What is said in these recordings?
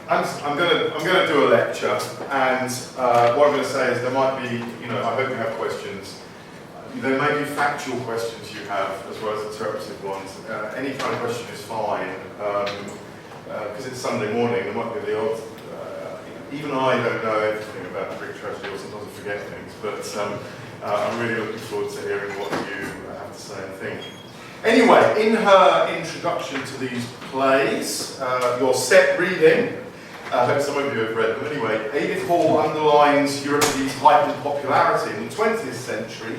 I'm going to do a lecture, and what I'm going to say is there might be, I hope you have questions. There may be factual questions you have, as well as interpretive ones. Any kind of question is fine, because it's Sunday morning. There might be the odd. Even I don't know everything about the Greek tragedy, or sometimes I forget things. But I'm really looking forward to hearing what you have to say and think. Anyway, in her introduction to these plays, your set reading. I hope some of you have read them anyway. Edith Hall underlines Euripides' heightened popularity in the 20th century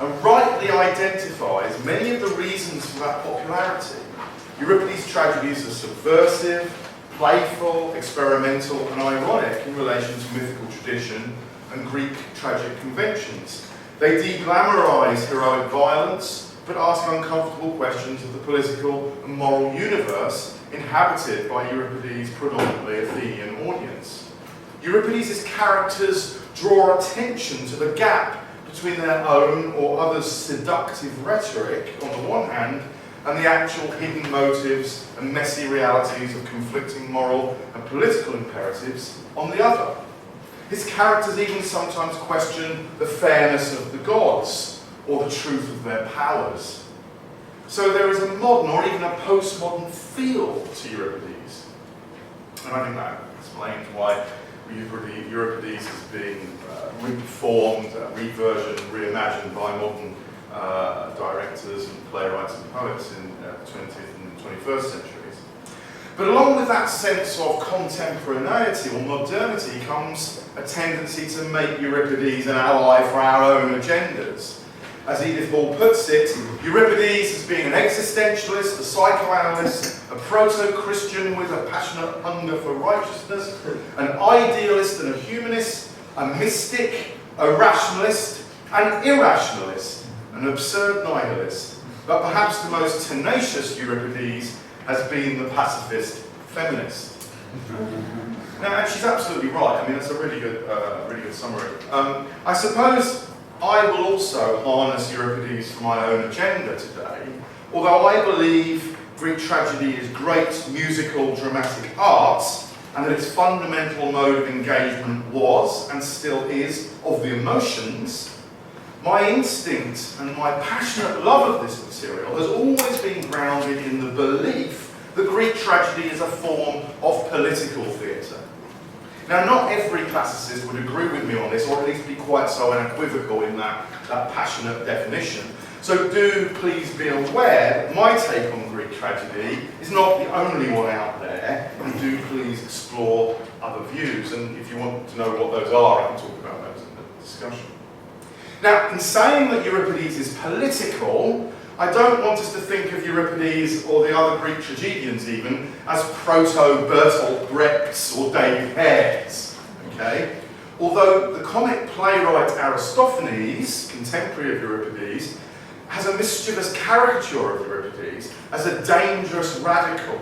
and rightly identifies many of the reasons for that popularity. Euripides' tragedies are subversive, playful, experimental, and ironic in relation to mythical tradition and Greek tragic conventions. They de-glamorise heroic violence, but ask uncomfortable questions of the political and moral universe inhabited by Euripides' predominantly Athenian audience. Euripides' characters draw attention to the gap between their own or others' seductive rhetoric on the one hand and the actual hidden motives and messy realities of conflicting moral and political imperatives on the other. His characters even sometimes question the fairness of the gods or the truth of their powers. So there is a modern or even a postmodern feel to Euripides. And I think that explains why Euripides is being reformed, reversioned, reimagined by modern directors and playwrights and poets in the 20th and 21st centuries. But along with that sense of contemporaneity or modernity comes a tendency to make Euripides an ally for our own agendas. As Edith Hall puts it, Euripides as being an existentialist, a psychoanalyst, a proto-Christian with a passionate hunger for righteousness, an idealist and a humanist, a mystic, a rationalist, an irrationalist, an absurd nihilist. But perhaps the most tenacious Euripides has been the pacifist feminist. Now, and she's absolutely right. I mean, that's a really good summary. I suppose I will also harness Euripides for my own agenda today, although I believe Greek tragedy is great musical dramatic art, and that its fundamental mode of engagement was, and still is, of the emotions. My instinct and my passionate love of this material has always been grounded in the belief that Greek tragedy is a form of political theatre. Now, not every classicist would agree with me on this, or at least be quite so unequivocal in that passionate definition. So do please be aware that my take on Greek tragedy is not the only one out there, and do please explore other views. And if you want to know what those are, I can talk about those in the discussion. Now, in saying that Euripides is political, I don't want us to think of Euripides, or the other Greek tragedians even, as proto-Bertolt Brechts or David Hare's, okay? Although the comic playwright Aristophanes, contemporary of Euripides, has a mischievous caricature of Euripides as a dangerous radical.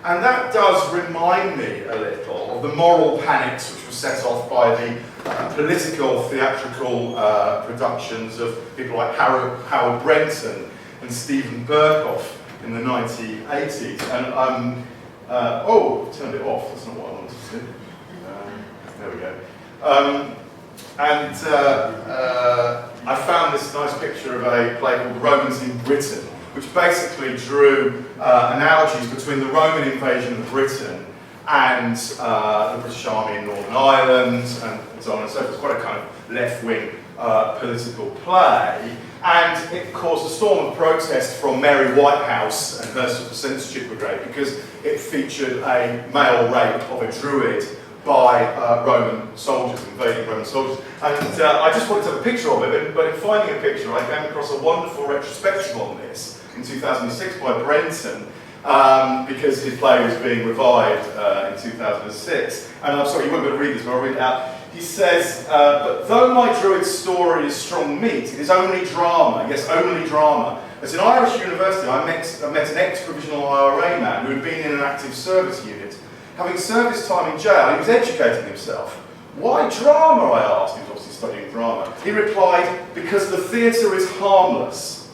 And that does remind me a little of the moral panics which were set off by the political, theatrical productions of people like Howard Brenton and Stephen Burkoff in the 1980s. And turned it off, that's not what I wanted to do. There we go. I found this nice picture of a play called Romans in Britain, which basically drew analogies between the Roman invasion of Britain and the British Army in Northern Ireland, and so on and so forth. It's quite a kind of left-wing political play. And it caused a storm of protest from Mary Whitehouse and her sort of censorship brigade because it featured a male rape of a druid by Roman soldiers, invading Roman soldiers. And I just wanted to have a picture of it, but in finding a picture, I came across a wonderful retrospective on this in 2006 by Brenton, because his play was being revived in 2006. And I'm sorry, you won't be able to read this, but I'll read it out. He says, but though my druid story is strong meat, it is only drama, yes, only drama. At an Irish university, I met an ex-provisional IRA man who had been in an active service unit. Having served his time in jail, he was educating himself. Why drama, I asked. He was obviously studying drama. He replied, because the theatre is harmless.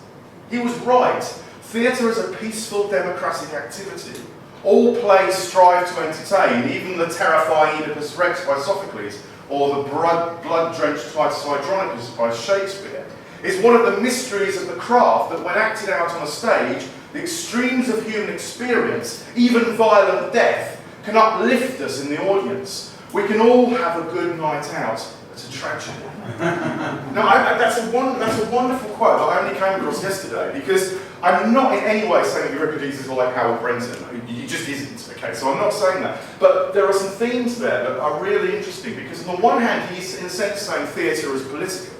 He was right. Theatre is a peaceful democratic activity. All plays strive to entertain, even the terrifying Oedipus Rex by Sophocles, or the blood-drenched Titus Andronicus by Shakespeare. It's one of the mysteries of the craft that when acted out on a stage, the extremes of human experience, even violent death, can uplift us in the audience. We can all have a good night out. It's a tragedy. Now, that's a wonderful quote that I only came across yesterday, because I'm not in any way saying Euripides is like Howard Brenton. He just isn't, okay? So I'm not saying that. But there are some themes there that are really interesting, because on the one hand, he's in a sense saying theatre is political,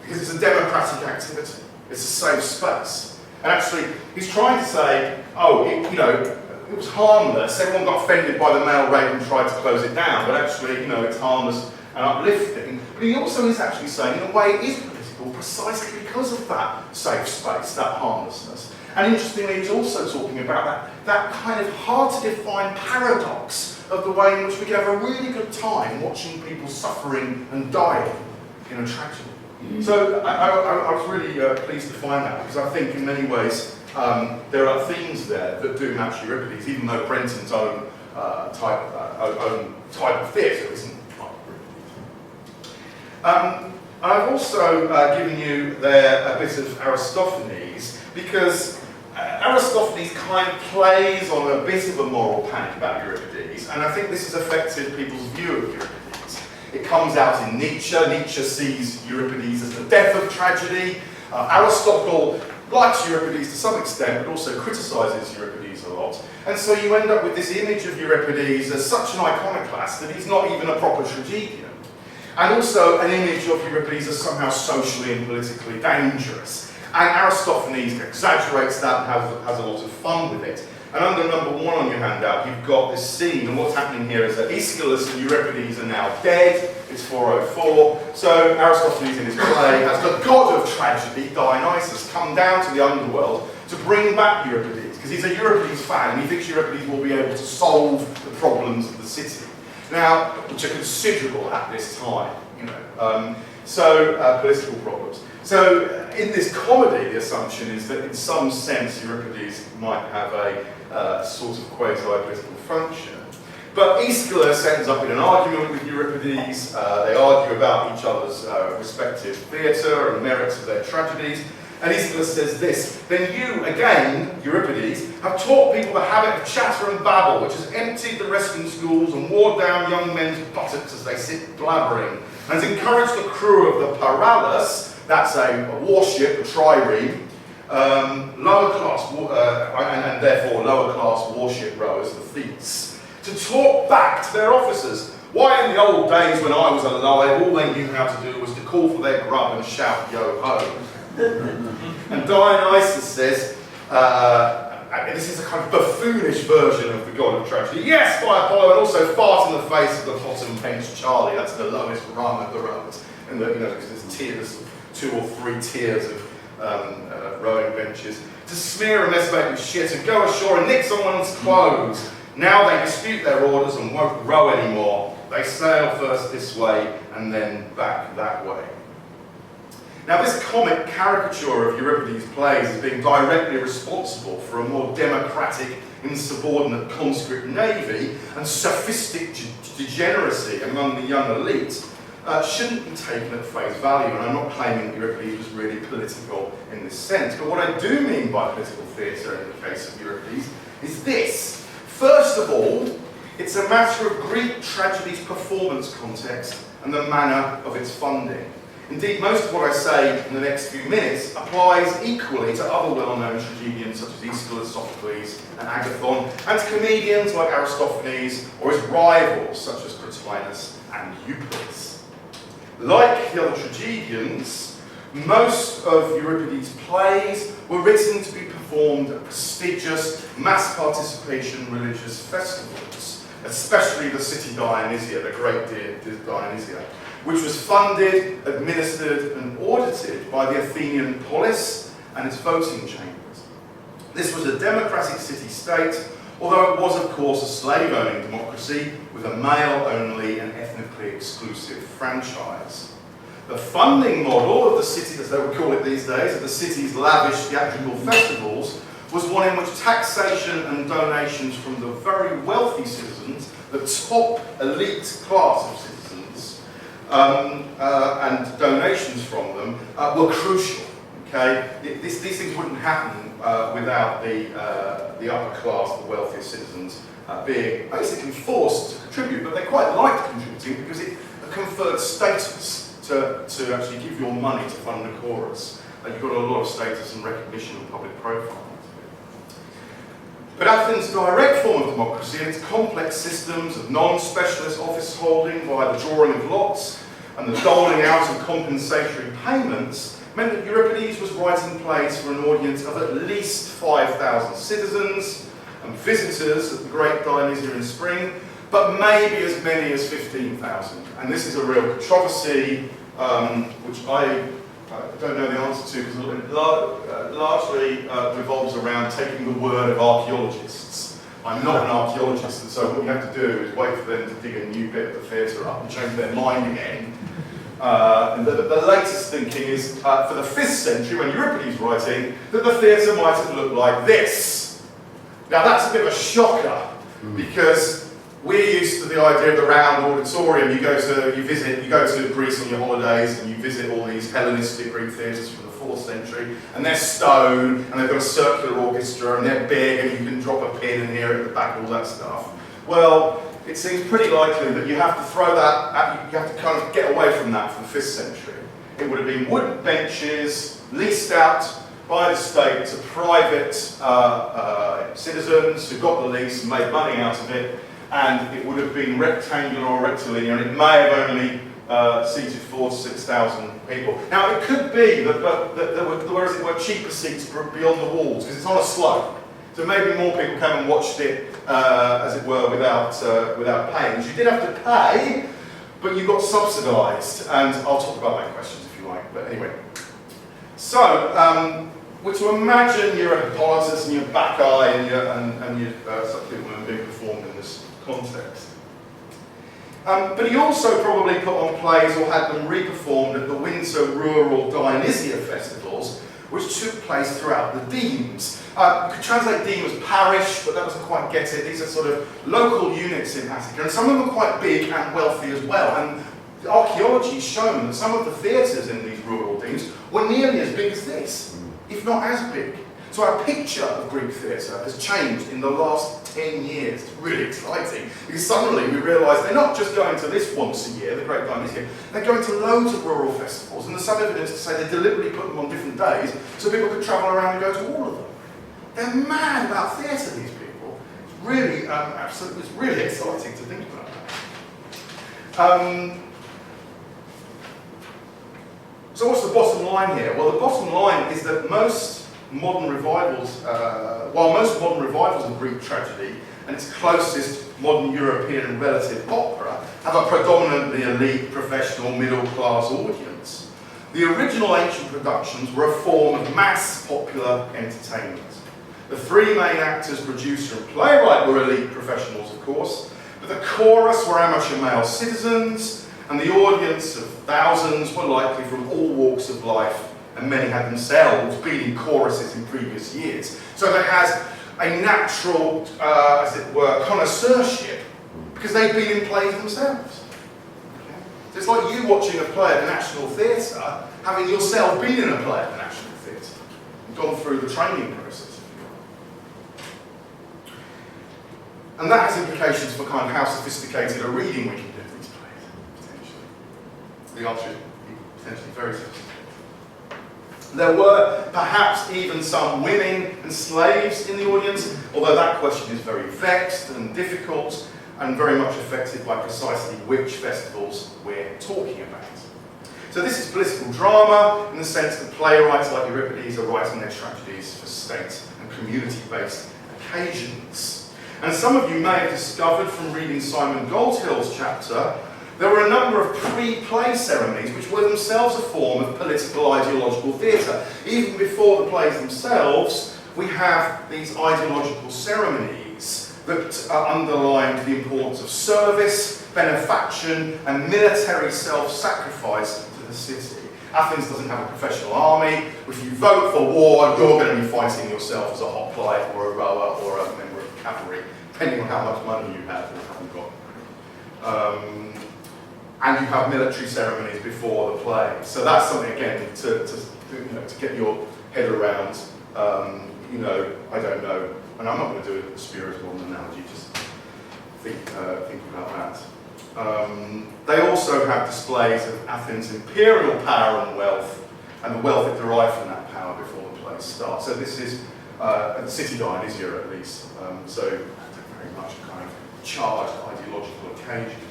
because it's a democratic activity. It's a safe space. And actually, he's trying to say, oh, it was harmless. Everyone got offended by the male rape and tried to close it down, but actually, it's harmless and uplifting. But he also is actually saying, in a way, it is political precisely because of that safe space, that harmlessness. And interestingly, he's also talking about that kind of hard-to-define paradox of the way in which we can have a really good time watching people suffering and dying in a tragedy. So I was really pleased to find that, because I think in many ways there are themes there that do match Euripides, even though Brenton's own type of theatre isn't quite Euripides. I've also given you there a bit of Aristophanes, because Aristophanes kind of plays on a bit of a moral panic about Euripides, and I think this has affected people's view of Euripides. It comes out in Nietzsche. Nietzsche sees Euripides as the death of tragedy. Aristotle likes Euripides to some extent, but also criticises Euripides a lot. And so you end up with this image of Euripides as such an iconoclast that he's not even a proper tragedian. And also an image of Euripides as somehow socially and politically dangerous. And Aristophanes exaggerates that and has a lot of fun with it. And under number 1 on your handout, you've got this scene, and what's happening here is that Aeschylus and Euripides are now dead. It's 404. So Aristophanes in his play has the god of tragedy, Dionysus, come down to the underworld to bring back Euripides, because he's a Euripides fan, and he thinks Euripides will be able to solve the problems of the city. Now, which are considerable at this time, political problems. So in this comedy, the assumption is that in some sense Euripides might have a sort of quasi-political function. But Aeschylus ends up in an argument with Euripides. They argue about each other's respective theatre and merits of their tragedies. And Aeschylus says this: "Then you, again, Euripides, have taught people the habit of chatter and babble, which has emptied the wrestling schools and worn down young men's buttocks as they sit blabbering, and has encouraged the crew of the Paralus," that's a warship, a trireme, lower class, and therefore lower class warship rowers, the Thetes, to talk back to their officers. Why in the old days when I was alive, all they knew how to do was to call for their grub and shout yo-ho. And Dionysus says, this is a kind of buffoonish version of the god of tragedy. Yes, by Apollo, and also fart in the face of the bottom bench Charlie. That's the lowest rung of the rowers. And because there's tiers, 2 or 3 tiers of rowing benches. To smear a messmate with shit and go ashore and nick someone's clothes. Now they dispute their orders and won't row anymore. They sail first this way and then back that way. Now this comic caricature of Euripides' plays as being directly responsible for a more democratic, insubordinate conscript navy and sophistic degeneracy among the young elite shouldn't be taken at face value, and I'm not claiming that Euripides was really political in this sense, but what I do mean by political theatre in the case of Euripides is this. First of all, it's a matter of Greek tragedy's performance context and the manner of its funding. Indeed, most of what I say in the next few minutes applies equally to other well-known tragedians such as Aeschylus, Sophocles, and Agathon, and to comedians like Aristophanes, or his rivals such as Plotinus and Euclid. Like the other tragedians, most of Euripides' plays were written to be performed at prestigious, mass participation religious festivals, especially the city Dionysia, the great Dionysia, which was funded, administered, and audited by the Athenian polis and its voting chambers. This was a democratic city-state, although it was, of course, a slave-owning democracy with a male-only and ethnically exclusive franchise. The funding model of the city, as they would call it these days, of the city's lavish theatrical festivals, was one in which taxation and donations from the very wealthy citizens, the top elite class of citizens, and donations from them were crucial. Okay, these things wouldn't happen without the upper class, the wealthiest citizens, being basically forced to contribute, but they quite liked contributing because it conferred status to actually give your money to fund the chorus. You've got a lot of status and recognition and public profile. But Athens' direct form of democracy and its complex systems of non-specialist office holding via the drawing of lots and the doling out of compensatory payments meant that Euripides was writing plays for an audience of at least 5,000 citizens and visitors at the great Dionysian in spring, but maybe as many as 15,000. And this is a real controversy, which I don't know the answer to, because it largely revolves around taking the word of archaeologists. I'm not an archaeologist, and so what you have to do is wait for them to dig a new bit of the theatre up and change their mind again. And the latest thinking is, for the 5th century, when Euripides writing, that the theatre might have looked like this. Now that's a bit of a shocker, because we're used to the idea of the round auditorium. You go to Greece on your holidays and you visit all these Hellenistic Greek theatres from the 4th century, and they're stone, and they've got a circular orchestra, and they're big, and you can drop a pin and hear it at the back, all that stuff. Well, it seems pretty likely that you have to throw that, you have to kind of get away from that for the 5th century. It would have been wooden benches, leased out by the state to private citizens who got the lease and made money out of it, and it would have been rectangular or rectilinear, and it may have only seated 4,000 to 6,000 people. Now, it could be that there were, as it were, cheaper seats beyond the walls, because it's on a slope. So maybe more people came and watched it, as it were, without paying. You did have to pay, but you got subsidised, and I'll talk about that in questions if you like. But anyway, so we're to imagine you're a Hippolytus and your Bacchae and your Supplement being performed in this context. But he also probably put on plays or had them re-performed at the winter rural Dionysia festivals, which took place throughout the demes. You could translate deme as parish, but that doesn't quite get it. These are sort of local units in Attica, and some of them are quite big and wealthy as well. And the archaeology has shown that some of the theatres in these rural demes were nearly as big as this, if not as big. So our picture of Greek theatre has changed in the last 10 years. It's really exciting, because suddenly we realise they're not just going to this once a year, the Great Dionysian, they're going to loads of rural festivals, and there's some evidence to say they deliberately put them on different days so people could travel around and go to all of them. They're mad about theatre, these people. It's really, absolutely, it's really exciting to think about that. So what's the bottom line here? Well, the bottom line is that most modern revivals, while most modern revivals of Greek tragedy and its closest modern European relative opera have a predominantly elite, professional, middle-class audience, the original ancient productions were a form of mass popular entertainment. The 3 main actors, producer and playwright were elite professionals, of course, but the chorus were amateur male citizens, and the audience of thousands were likely from all walks of life, and many had themselves been in choruses in previous years. So there has a natural, as it were, connoisseurship, because they've been in plays themselves. Okay? So it's like you watching a play at the National Theatre, having yourself been in a play at the National Theatre, and gone through the training process. And that has implications for kind of how sophisticated a reading we can do of these plays, potentially. The answer is potentially very sophisticated. There were perhaps even some women and slaves in the audience, although that question is very vexed and difficult and very much affected by precisely which festivals we're talking about. So this is political drama in the sense that playwrights like Euripides are writing their tragedies for state and community-based occasions. And some of you may have discovered from reading Simon Goldhill's chapter, there were a number of pre-play ceremonies which were themselves a form of political ideological theatre. Even before the plays themselves, we have these ideological ceremonies that underlined the importance of service, benefaction, and military self-sacrifice to the city. Athens doesn't have a professional army. If you vote for war, you're going to be fighting yourself as a hoplite or a rower or a member of cavalry, depending on how much money you have or haven't got. And you have military ceremonies before the play. So that's something, again, to get your head around. I don't know, and I'm not going to do a spiritual analogy, just think about that. They also have displays of Athens' imperial power and wealth, and the wealth it derived from that power before the play starts. So this is the city died this year at least, so very much a kind of charged ideological occasion.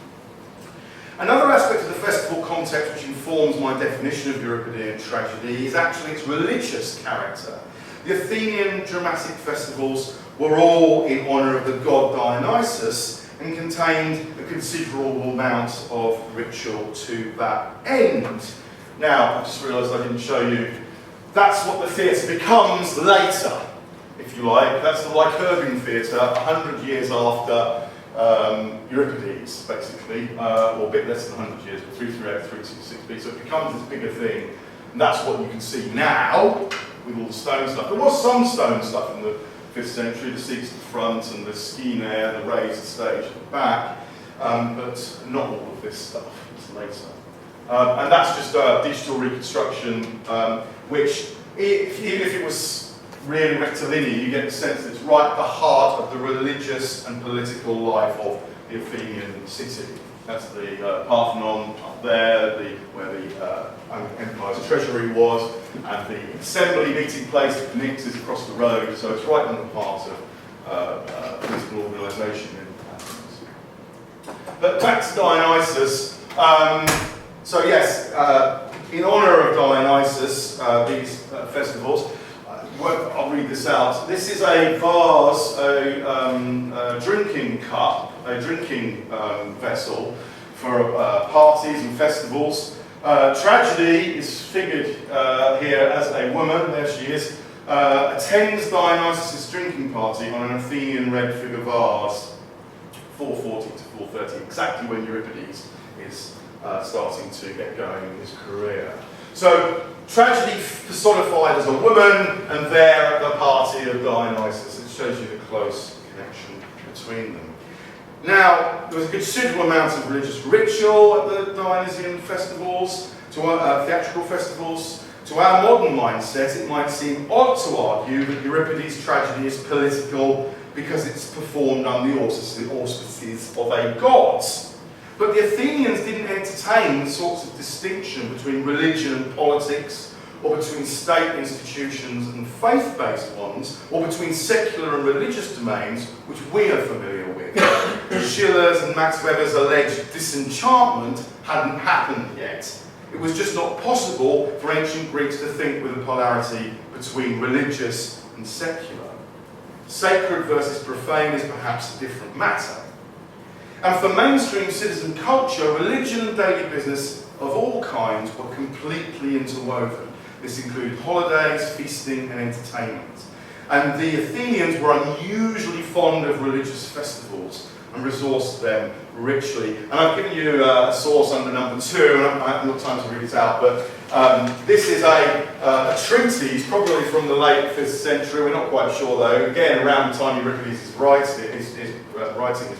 Another aspect of the festival context which informs my definition of Euripidean tragedy is actually its religious character. The Athenian dramatic festivals were all in honour of the god Dionysus and contained a considerable amount of ritual to that end. Now, I just realised I didn't show you, that's what the theatre becomes later, if you like. That's the Lycurgan theatre, 100 years after Euripides, basically, or a bit less than 100 years, but 338, 366b, so it becomes this bigger thing, and that's what you can see now, with all the stone stuff. There was some stone stuff in the 5th century, the seats at the front, and the skinaire, the raised stage at the back, but not all of this stuff, it's later. And that's just a digital reconstruction, which, even if it was really rectilinear, you get the sense that it's right at the heart of the religious and political life of the Athenian city. That's the Parthenon up there, where the empire's treasury was, and the assembly meeting place that connects is across the road, so it's right in the heart of political organisation in Athens. But back to Dionysus. So yes, in honour of Dionysus, these festivals, I'll read this out. This is a vase, a drinking cup, a drinking vessel for parties and festivals. Tragedy is figured here as a woman, there she is, attends Dionysus' drinking party on an Athenian red figure vase, 440 to 430, exactly when Euripides is starting to get going in his career. So, tragedy personified as a woman, and there at the party of Dionysus. It shows you the close connection between them. Now, there was a considerable amount of religious ritual at the Dionysian festivals, theatrical festivals. To our modern mindset, it might seem odd to argue that Euripides' tragedy is political because it's performed under the auspices of a god. But the Athenians didn't entertain the sorts of distinction between religion and politics, or between state institutions and faith-based ones, or between secular and religious domains, which we are familiar with. Schiller's and Max Weber's alleged disenchantment hadn't happened yet. It was just not possible for ancient Greeks to think with a polarity between religious and secular. Sacred versus profane is perhaps a different matter. And for mainstream citizen culture, religion and daily business of all kinds were completely interwoven. This included holidays, feasting, and entertainment. And the Athenians were unusually fond of religious festivals and resourced them richly. And I've given you a source under number 2, and I haven't got time to read it out, but this is a treatise, probably from the late 5th century, we're not quite sure though, again around the time Euripides is writing his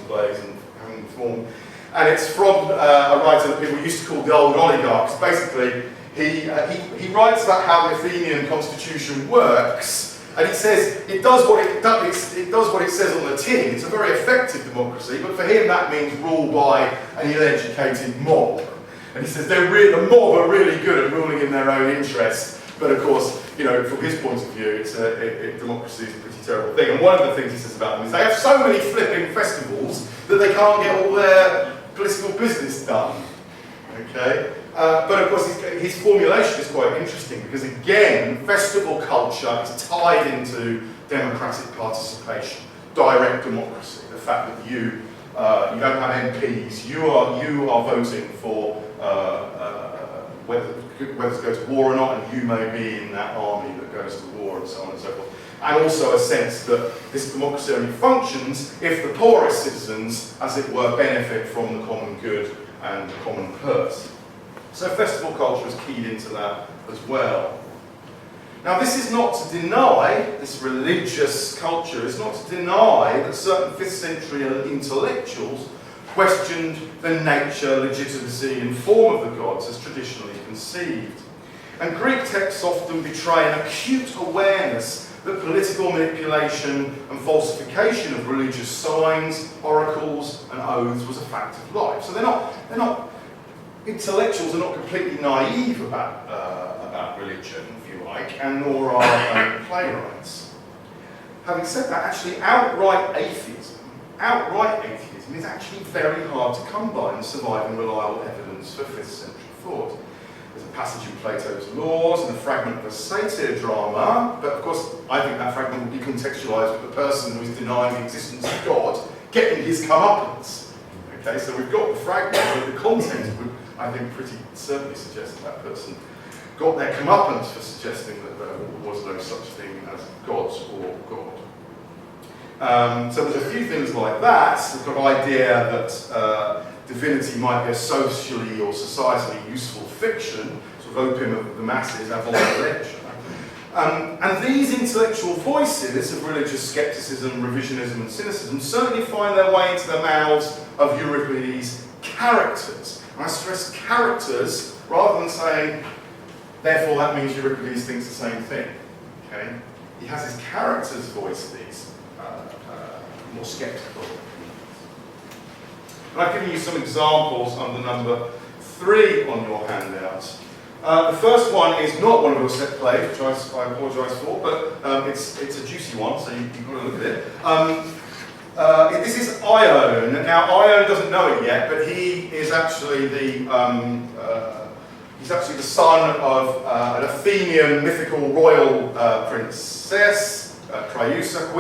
plays and having formed. And it's from a writer that people used to call the old oligarchs. Basically, he writes about how the Athenian constitution works, and he says it does what it says on the tin. It's a very effective democracy, but for him that means rule by an ill-educated mob. And he says the mob are really good at ruling in their own interest, but of course, from his point of view, democracy is a pretty terrible thing. And one of the things he says about them is they have so many flipping festivals that they can't get all their political business done. Okay. But of course his formulation is quite interesting because again, festival culture is tied into democratic participation, direct democracy, the fact that you don't have MPs, you are voting for whether to go to war or not, and you may be in that army that goes to war and so on and so forth. And also a sense that this democracy only functions if the poorest citizens, as it were, benefit from the common good and the common purse. So festival culture has keyed into that as well. Now this is not to deny, this religious culture is not to deny that certain 5th century intellectuals questioned the nature, legitimacy and form of the gods as traditionally conceived. And Greek texts often betray an acute awareness that political manipulation and falsification of religious signs, oracles and oaths was a fact of life. So they're not intellectuals are not completely naive about religion, if you like, and nor are playwrights. Having said that, actually outright atheism is actually very hard to come by in surviving reliable evidence for 5th century thought. There's a passage in Plato's Laws and a fragment of a satyr drama, but of course I think that fragment would be contextualised with the person who is denying the existence of God getting his comeuppance. Okay, so we've got the fragment, but the content would, I think, pretty certainly suggest that person got their comeuppance for suggesting that there was no such thing as gods or God. So there's a few things like that. We've got an idea that divinity might be a socially or societally useful fiction, sort of opium of the masses, avant lecture. And these intellectual voices of religious skepticism, revisionism and cynicism certainly find their way into the mouths of Euripides' characters. And I stress characters rather than saying, therefore that means Euripides thinks the same thing. Okay? He has his characters voice these more sceptical. And I've given you some examples under number 3 on your handout. The first one is not one of your set plays, which I apologise for, but it's a juicy one, so you've got to look at it. This is Ione. Now, Ione doesn't know it yet, but he is actually the son of an Athenian mythical royal princess, Creusa,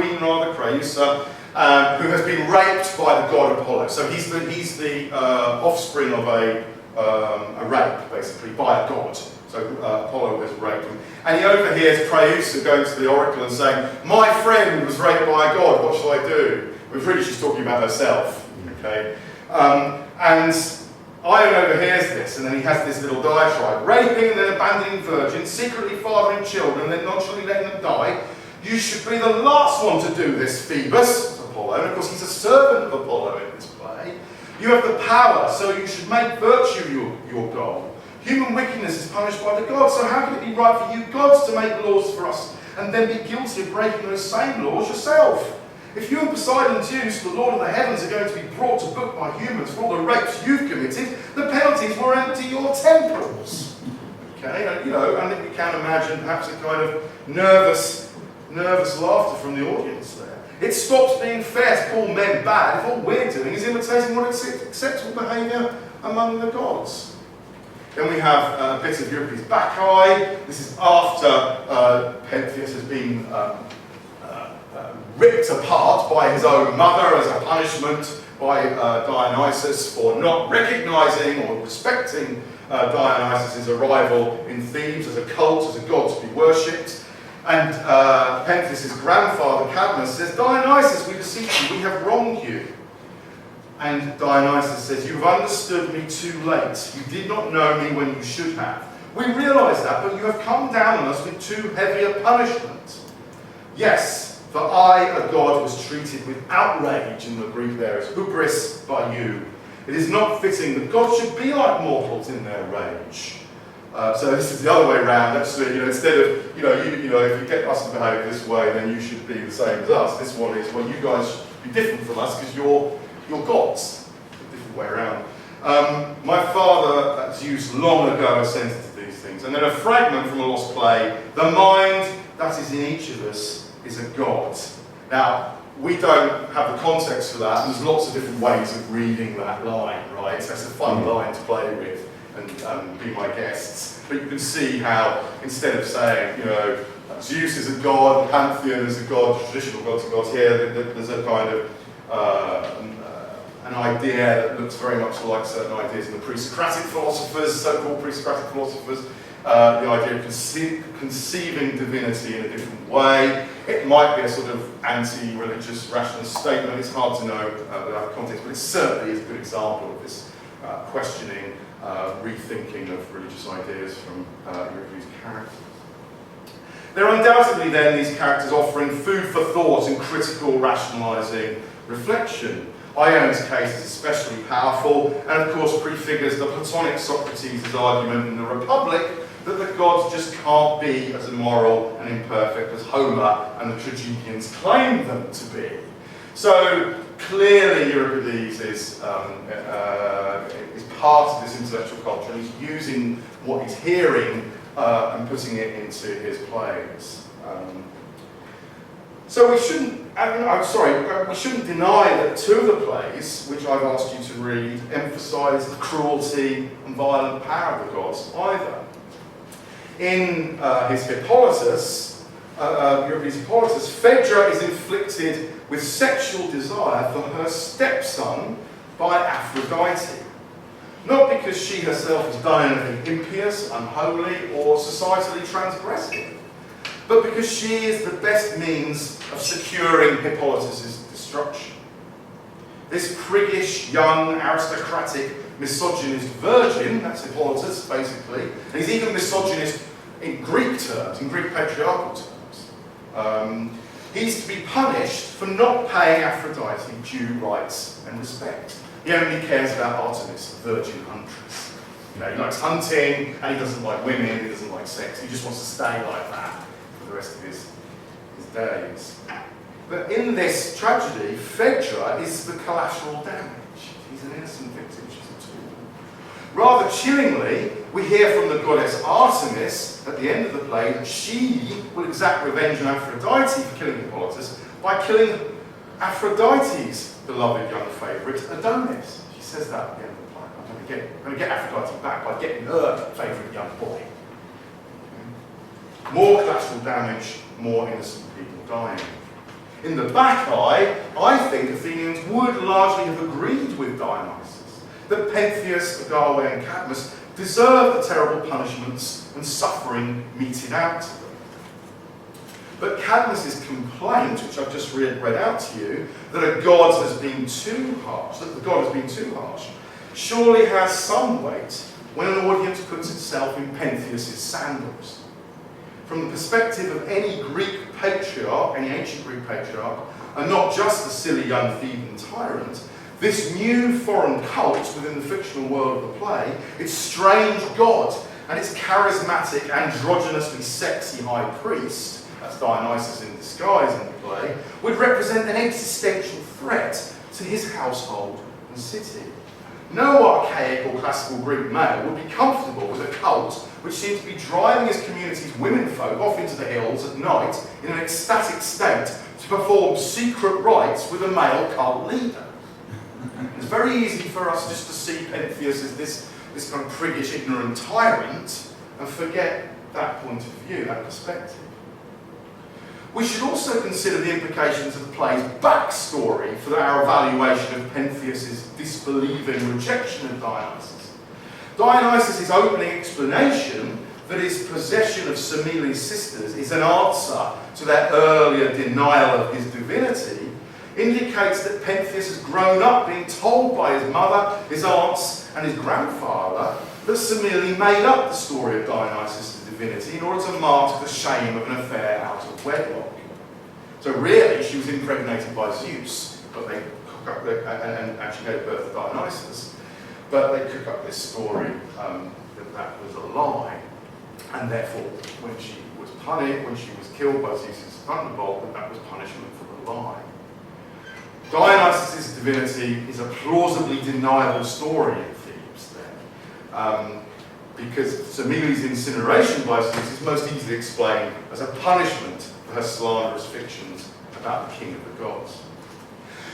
who has been raped by the god Apollo. So he's the offspring of a rape, basically, by a god. So Apollo has raped him. And he overhears Creusa going to the oracle and saying, "My friend was raped by a god, what shall I do?" But really she's talking about herself. Okay? And Ione overhears this, and then he has this little diatribe. Raping and then abandoning virgins, secretly fathering children, and then nonchalantly letting them die. You should be the last one to do this, Phoebus, Apollo. And of course he's a servant of Apollo in this play. You have the power, so you should make virtue your goal. Human wickedness is punished by the gods, so how can it be right for you gods to make laws for us and then be guilty of breaking those same laws yourself? If you and Poseidon Zeus, the Lord of the heavens, are going to be brought to book by humans for all the rapes you've committed, the penalties will empty your temples. Okay, and, and we can imagine perhaps a kind of nervous laughter from the audience there. It stops being fair to call men bad if all we're doing is imitating what is acceptable behaviour among the gods. Then we have a bit of Euripides' Bacchae. This is after Pentheus has been ripped apart by his own mother as a punishment by Dionysus for not recognising or respecting Dionysus' arrival in Thebes as a cult, as a god to be worshipped. And Pentheus' grandfather Cadmus says, "Dionysus, we beseech you, we have wronged you." And Dionysus says, "You have understood me too late. You did not know me when you should have. We realise that, but you have come down on us with too heavy a punishment. Yes, for I, a god, was treated with outrage," in the Greek there is hubris, by you. "It is not fitting that gods should be like mortals in their rage." So this is the other way around. Actually, instead of if you get us to behave this way, then you should be the same as us. This one is, well, you guys should be different from us because you're gods. A different way around. My father, Zeus, long ago assented to these things. And then a fragment from a lost play: "The mind that is in each of us is a god." Now, we don't have the context for that, and there's lots of different ways of reading that line, right? That's a fun line to play with and be my guests. But you can see how, instead of saying, Zeus is a god, Pantheon is a god, traditional gods are gods, here there's a kind of an idea that looks very much like certain ideas in the pre-Socratic philosophers, so-called pre-Socratic philosophers, the idea of conceiving divinity in a different way. It might be a sort of anti-religious rationalist statement, it's hard to know without context, but it certainly is a good example of this questioning rethinking of religious ideas from Euripides' character. There are undoubtedly then these characters offering food for thought and critical rationalising reflection. Ion's case is especially powerful, and of course prefigures the Platonic Socrates' argument in the Republic that the gods just can't be as immoral and imperfect as Homer and the tragedians claim them to be. So clearly Euripides is part of this intellectual culture, and he's using what he's hearing and putting it into his plays. So we shouldn't, we shouldn't deny that two of the plays, which I've asked you to read, emphasise the cruelty and violent power of the gods either. In his Hippolytus, Euripides' Hippolytus, Phaedra is inflicted with sexual desire for her stepson by Aphrodite. Not because she herself has done anything impious, unholy, or societally transgressive, but because she is the best means of securing Hippolytus' destruction. This priggish, young, aristocratic, misogynist virgin, that's Hippolytus, basically, and he's even misogynist in Greek terms, in Greek patriarchal terms. He's to be punished for not paying Aphrodite due rights and respect. He only cares about Artemis, the virgin huntress. You know, he likes hunting, and he doesn't like women, he doesn't like sex, he just wants to stay like that for the rest of his days. But in this tragedy, Phaedra is the collateral damage. He's an innocent victim, she's a tool. Rather chillingly, we hear from the goddess Artemis at the end of the play that she will exact revenge on Aphrodite for killing Hippolytus by killing Aphrodite's beloved young favourite, Adonis. She says that at the end of the play. I'm going to get Aphrodite back by getting her favourite young boy. More collateral damage, more innocent people dying. In the Bacchae, I think Athenians would largely have agreed with Dionysus that Pentheus, Agave, and Cadmus deserve the terrible punishments and suffering meted out to them. But Cadmus's complaint, which I've just read out to you, that a god has been too harsh, that the god has been too harsh, surely has some weight when an audience puts itself in Pentheus' sandals. From the perspective of any Greek patriarch, any ancient Greek patriarch, and not just the silly young Theban tyrant, this new foreign cult within the fictional world of the play, its strange god, and its charismatic, androgynously sexy high priest, that's Dionysus in disguise in the play, would represent an existential threat to his household and city. No archaic or classical Greek male would be comfortable with a cult which seemed to be driving his community's womenfolk off into the hills at night in an ecstatic state to perform secret rites with a male cult leader. It's very easy for us just to see Pentheus as this kind of priggish, ignorant tyrant and forget that point of view, that perspective. We should also consider the implications of the play's backstory for our evaluation of Pentheus' disbelieving rejection of Dionysus. Dionysus' opening explanation that his possession of Semele's sisters is an answer to their earlier denial of his divinity indicates that Pentheus has grown up being told by his mother, his aunts, and his grandfather that Semele made up the story of Dionysus' divinity in order to mask the shame of an affair out of wedlock. So really, she was impregnated by Zeus, but they cook up and actually gave birth to Dionysus. But they cook up this story that was a lie, and therefore, when she was punished, when she was killed by Zeus's thunderbolt, that was punishment for the lie. Dionysus' divinity is a plausibly deniable story in Thebes then, because Semele's incineration by Zeus is most easily explained as a punishment for her slanderous fictions about the king of the gods.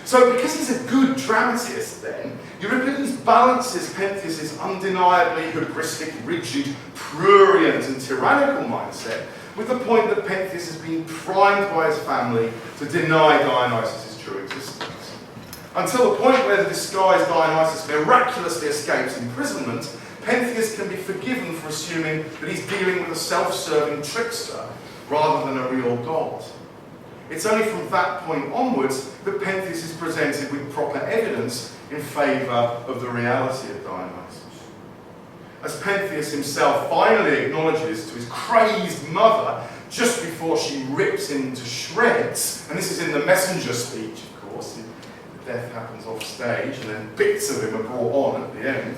So because he's a good dramatist then, Euripides balances Pentheus' undeniably hubristic, rigid, prurient and tyrannical mindset with the point that Pentheus has been primed by his family to deny Dionysus' true existence. Until the point where the disguised Dionysus miraculously escapes imprisonment, Pentheus can be forgiven for assuming that he's dealing with a self-serving trickster rather than a real god. It's only from that point onwards that Pentheus is presented with proper evidence in favour of the reality of Dionysus. as Pentheus himself finally acknowledges to his crazed mother just before she rips him to shreds, and this is in the messenger speech, of course. Death happens off stage, and then bits of him are brought on at the end.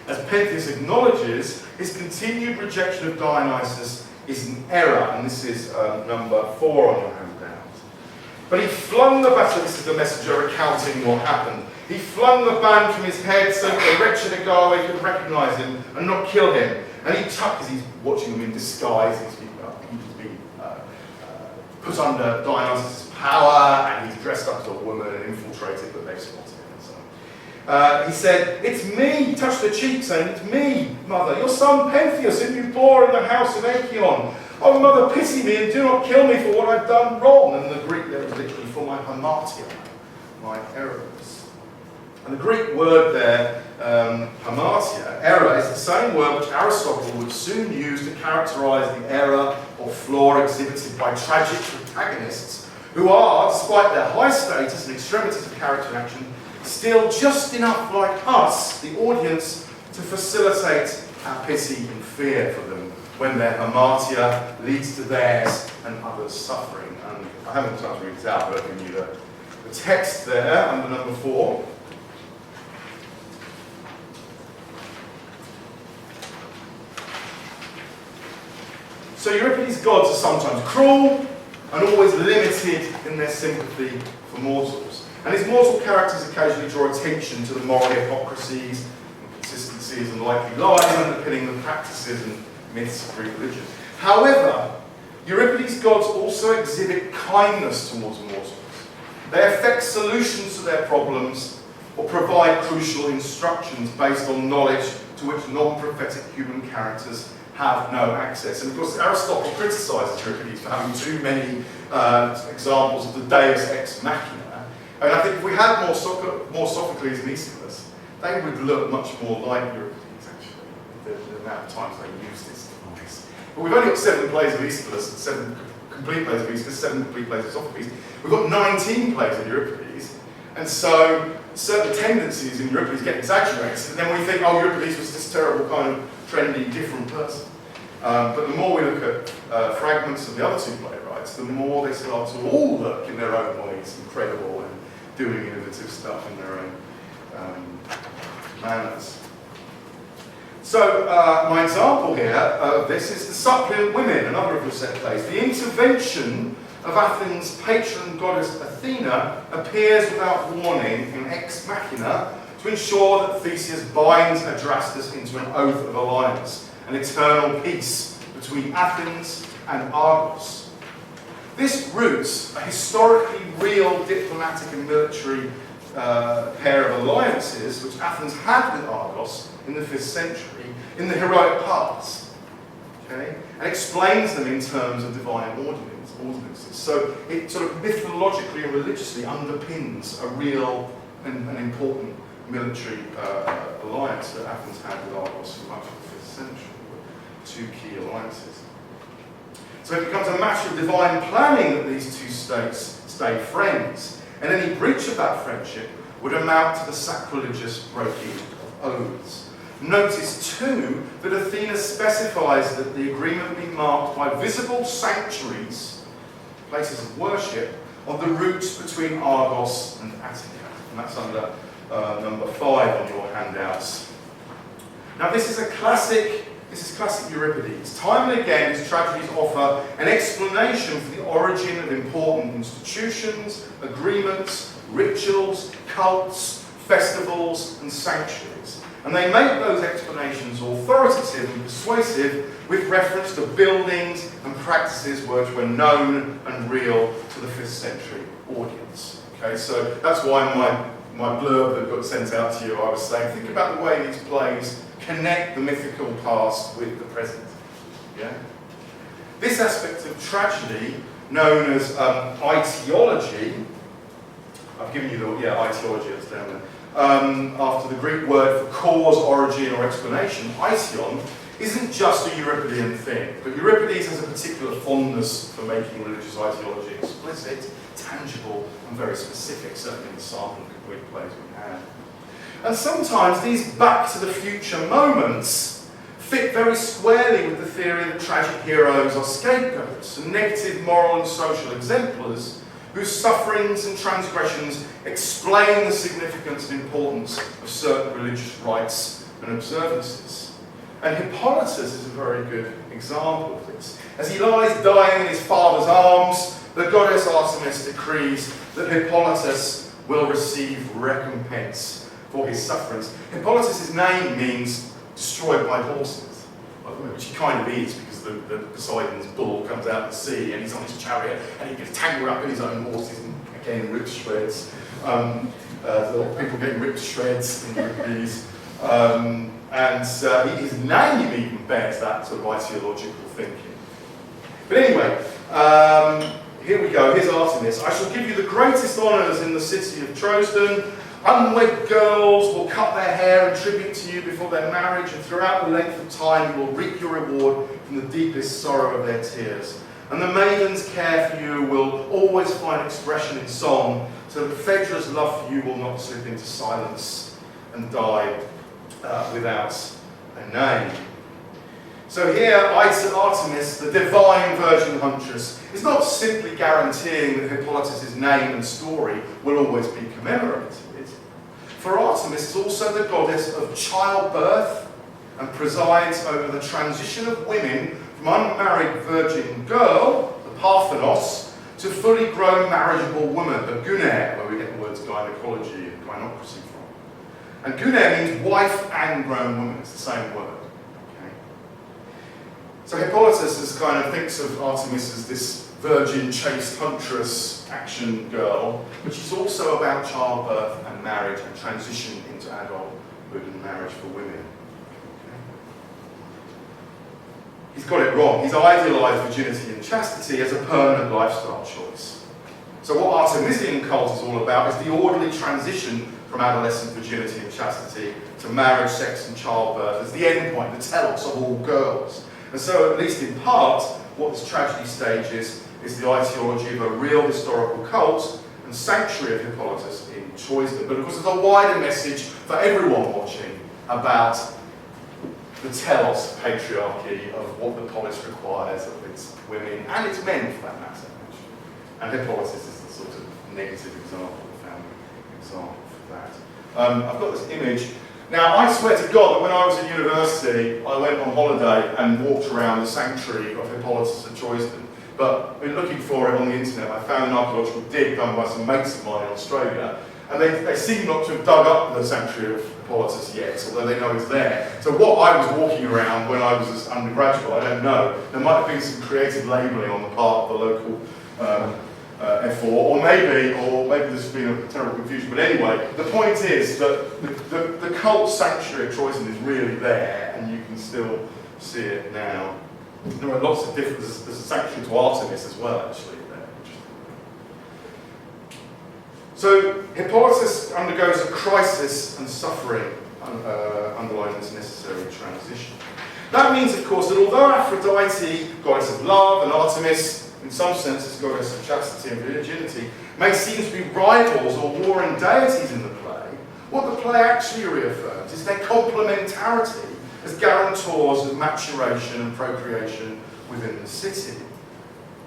As Pentheus acknowledges, his continued rejection of Dionysus is an error, and this is number 4 on your handout. But he flung the battle, this is the messenger recounting what happened. He flung the band from his head so that the wretched Agawe could recognise him and not kill him. And he tucked, as he's watching them in disguise, he's been put under Dionysus' power, and he's dressed up as a woman and infiltrated, but they've spotted him and so on. He said, "It's me," he touched her cheek, saying, "It's me, mother, your son Pentheus, whom you bore in the house of Achaeon. Oh, mother, pity me and do not kill me for what I've done wrong." And the Greek there is literally for my hamartia, my errors. And the Greek word there, hamartia, error, is the same word which Aristotle would soon use to characterise the error or flaw exhibited by tragic protagonists who are, despite their high status and extremities of character and action, still just enough like us, the audience, to facilitate our pity and fear for them when their hamartia leads to theirs and others' suffering. And I haven't time to read it out, but I've given you the text there under number 4. So Euripides' gods are sometimes cruel and always limited in their sympathy for mortals. And his mortal characters occasionally draw attention to the moral hypocrisies, inconsistencies and likely lies underpinning the practices and myths of Greek religion. However, Euripides' gods also exhibit kindness towards mortals. They effect solutions to their problems or provide crucial instructions based on knowledge to which non-prophetic human characters have no access. And of course, Aristotle criticises Euripides for having too many examples of the deus ex machina. And I think if we had more Sophocles and Aeschylus, they would look much more like Euripides, actually, the amount of times they use this device. But we've only got 7 plays of Aeschylus, and 7 complete plays of Aeschylus, 7 complete plays of Sophocles. We've got 19 plays of Euripides, and so certain tendencies in Euripides get exaggerated, and then we think, oh, Euripides was this terrible kind of trendy, different person. But the more we look at fragments of the other 2 playwrights, the more they start to all look in their own ways incredible and doing innovative stuff in their own manners. So my example here of this is the Suppliant Women, another of the set plays. The intervention of Athens' patron goddess Athena appears without warning in Ex Machina to ensure that Theseus binds Adrastus into an oath of alliance, an eternal peace between Athens and Argos. This roots a historically real diplomatic and military pair of alliances which Athens had with Argos in the 5th century in the heroic past, okay? And explains them in terms of divine ordinances. So it sort of mythologically and religiously underpins a real and an important military alliance that Athens had with Argos for much of the 5th century. 2 key alliances. So it becomes a matter of divine planning that these 2 states stay friends, and any breach of that friendship would amount to the sacrilegious breaking of oaths. Notice too that Athena specifies that the agreement be marked by visible sanctuaries, places of worship, on the routes between Argos and Attica, and that's under number 5 on your handouts. Now this is classic Euripides. Time and again, his tragedies offer an explanation for the origin of important institutions, agreements, rituals, cults, festivals, and sanctuaries. And they make those explanations authoritative and persuasive with reference to buildings and practices which were known and real to the 5th century audience. Okay, so that's why my blurb that got sent out to you, I was saying, think about the way these plays connect the mythical past with the present. Yeah? This aspect of tragedy, known as etiology, I've given you the etiology, that's down there. After the Greek word for cause, origin, or explanation, aition, isn't just a Euripidean thing, but Euripides has a particular fondness for making religious ideology explicit, tangible, and very specific, certainly in the sample of Greek plays we have. And sometimes these back-to-the-future moments fit very squarely with the theory that tragic heroes are scapegoats and negative moral and social exemplars whose sufferings and transgressions explain the significance and importance of certain religious rites and observances. And Hippolytus is a very good example of this. As he lies dying in his father's arms, the goddess Artemis decrees that Hippolytus will receive recompense for his sufferings. Hippolytus' name means destroyed by horses, which he kind of is, because the Poseidon's bull comes out of the sea and he's on his chariot and he gets tangled up in his own horses and again ripped to shreds. People getting ripped to shreds in Euripides. His name even bears that sort of ideological thinking. But anyway, here we go. Here's Artemis. I shall give you the greatest honours in the city of Troezen. Unwed girls will cut their hair in tribute to you before their marriage, and throughout the length of time you will reap your reward from the deepest sorrow of their tears. And the maiden's care for you will always find expression in song, so that Phaedra's love for you will not slip into silence and die without a name. So here, Artemis, the divine virgin huntress, is not simply guaranteeing that Hippolytus' name and story will always be commemorated. For Artemis is also the goddess of childbirth and presides over the transition of women from unmarried virgin girl, the Parthenos, to fully grown marriageable woman, the Gunae, where we get the words gynecology and gynocracy from. And Gunae means wife and grown woman, it's the same word. Okay? So Hippolytus is kind of thinks of Artemis as this virgin, chaste huntress action girl, but she's also about childbirth and marriage and transition into adulthood and marriage for women. Okay? He's got it wrong. He's idealised virginity and chastity as a permanent lifestyle choice. So what Artemisian cult is all about is the orderly transition from adolescent virginity and chastity to marriage, sex and childbirth as the end point, the telos of all girls. And so, at least in part, what this tragedy stage is the ideology of a real historical cult and sanctuary of Hippolytus in Troezen. But of course, there's a wider message for everyone watching about the telos patriarchy of what the polis requires of its women and its men, for that matter. And Hippolytus is the sort of negative example, the family example for that. I've got this image. Now, I swear to God that when I was at university, I went on holiday and walked around the sanctuary of Hippolytus at Troezen. But in looking for it on the internet, I found an archaeological dig done by some mates of mine in Australia, and they seem not to have dug up the sanctuary of Hippolytus yet, although they know it's there. So what I was walking around when I was an undergraduate, I don't know. There might have been some creative labelling on the part of the local F4, or maybe there's been a terrible confusion. But anyway, the point is that the cult sanctuary of Troezen is really there, and you can still see it now. There are lots of different, there's a sanctuary to Artemis as well, actually, there. So Hippolytus undergoes a crisis and suffering underlying this necessary transition. That means, of course, that although Aphrodite, goddess of love, and Artemis, in some senses goddess of chastity and virginity, may seem to be rivals or warring deities in the play, what the play actually reaffirms is their complementarity as guarantors of maturation and procreation within the city.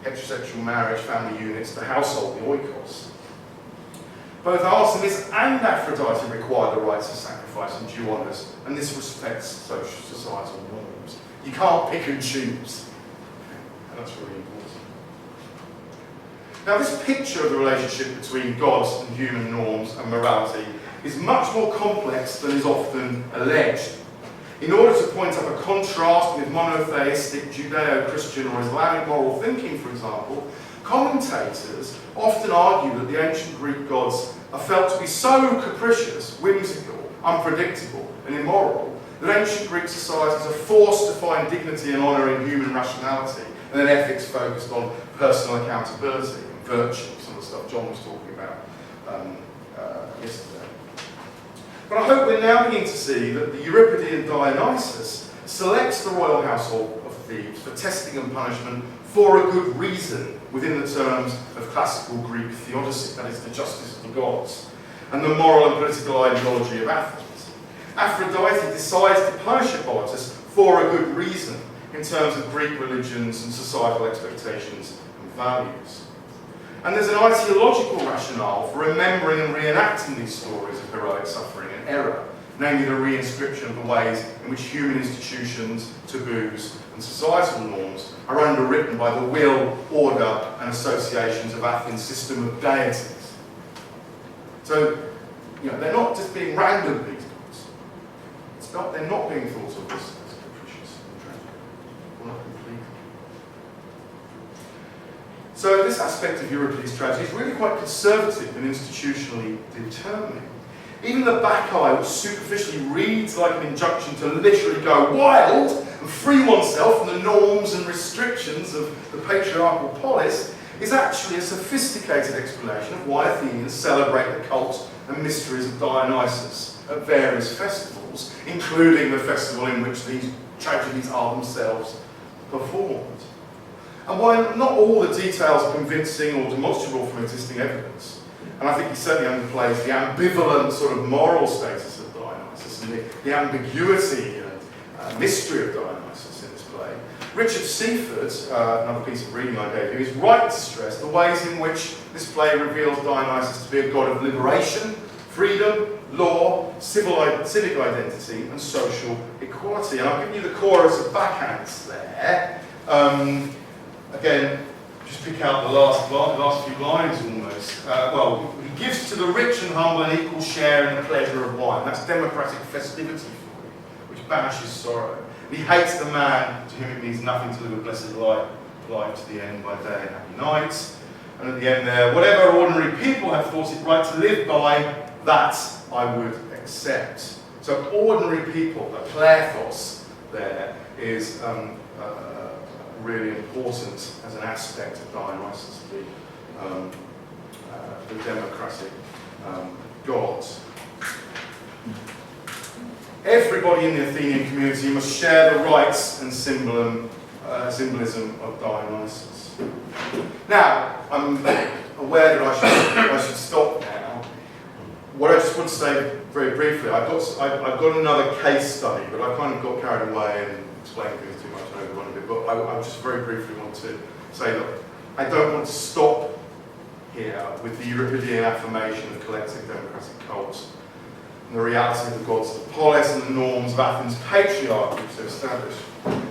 Heterosexual marriage, family units, the household, the oikos. Both Artemis and Aphrodite require the rites of sacrifice and due honours, and this respects societal norms. You can't pick and choose. And that's really important. Now, this picture of the relationship between gods and human norms and morality is much more complex than is often alleged. In order to point up a contrast with monotheistic Judeo-Christian or Islamic moral thinking, for example, commentators often argue that the ancient Greek gods are felt to be so capricious, whimsical, unpredictable, and immoral that ancient Greek societies are forced to find dignity and honour in human rationality, and then ethics focused on personal accountability and virtue, some of the stuff John was talking about yesterday. But I hope we're now beginning to see that the Euripidean Dionysus selects the royal household of Thebes for testing and punishment for a good reason within the terms of classical Greek theodicy, that is, the justice of the gods. and the moral and political ideology of Athens. Aphrodite decides to punish Hippolytus for a good reason in terms of Greek religions and societal expectations and values. And there's an ideological rationale for remembering and reenacting these stories of heroic suffering and error, namely the reinscription of the ways in which human institutions, taboos, and societal norms are underwritten by the will, order, and associations of Athens' system of deities. So, they're not just being random, these gods. They're not being thought of as capricious and tragic, or not complete. So this aspect of Euripides' tragedy is really quite conservative and institutionally determining. Even the Bacchae, which superficially reads like an injunction to literally go wild and free oneself from the norms and restrictions of the patriarchal polis, is actually a sophisticated explanation of why Athenians celebrate the cult and mysteries of Dionysus at various festivals, including the festival in which these tragedies are themselves performed. And while not all the details are convincing or demonstrable from existing evidence, and I think he certainly underplays the ambivalent sort of moral status of Dionysus and the ambiguity and mystery of Dionysus in this play, Richard Seaford, another piece of reading I gave you, is right to stress the ways in which this play reveals Dionysus to be a god of liberation, freedom, law, civic identity, and social equality. And I've given you the chorus of backhands there. Again, just pick out the last few lines almost. Well, he gives to the rich and humble an equal share in the pleasure of wine. That's democratic festivity for you, which banishes sorrow. And he hates the man to whom it means nothing to live a blessed life to the end by day and happy nights. And at the end there, whatever ordinary people have thought it right to live by, that I would accept. So ordinary people, the plethos there is really important as an aspect of Dionysus, the democratic gods. Everybody in the Athenian community must share the rites and symbolism of Dionysus. Now, I'm aware that I should stop now. What I just want to say very briefly, I've got another case study, but I kind of got carried away and explained things too much and overrun a bit. But I just very briefly want to say that I don't want to stop here with the Euripidean affirmation of collective democratic cults and the reality of the gods of the polis and the norms of Athens' patriarchy which they've established.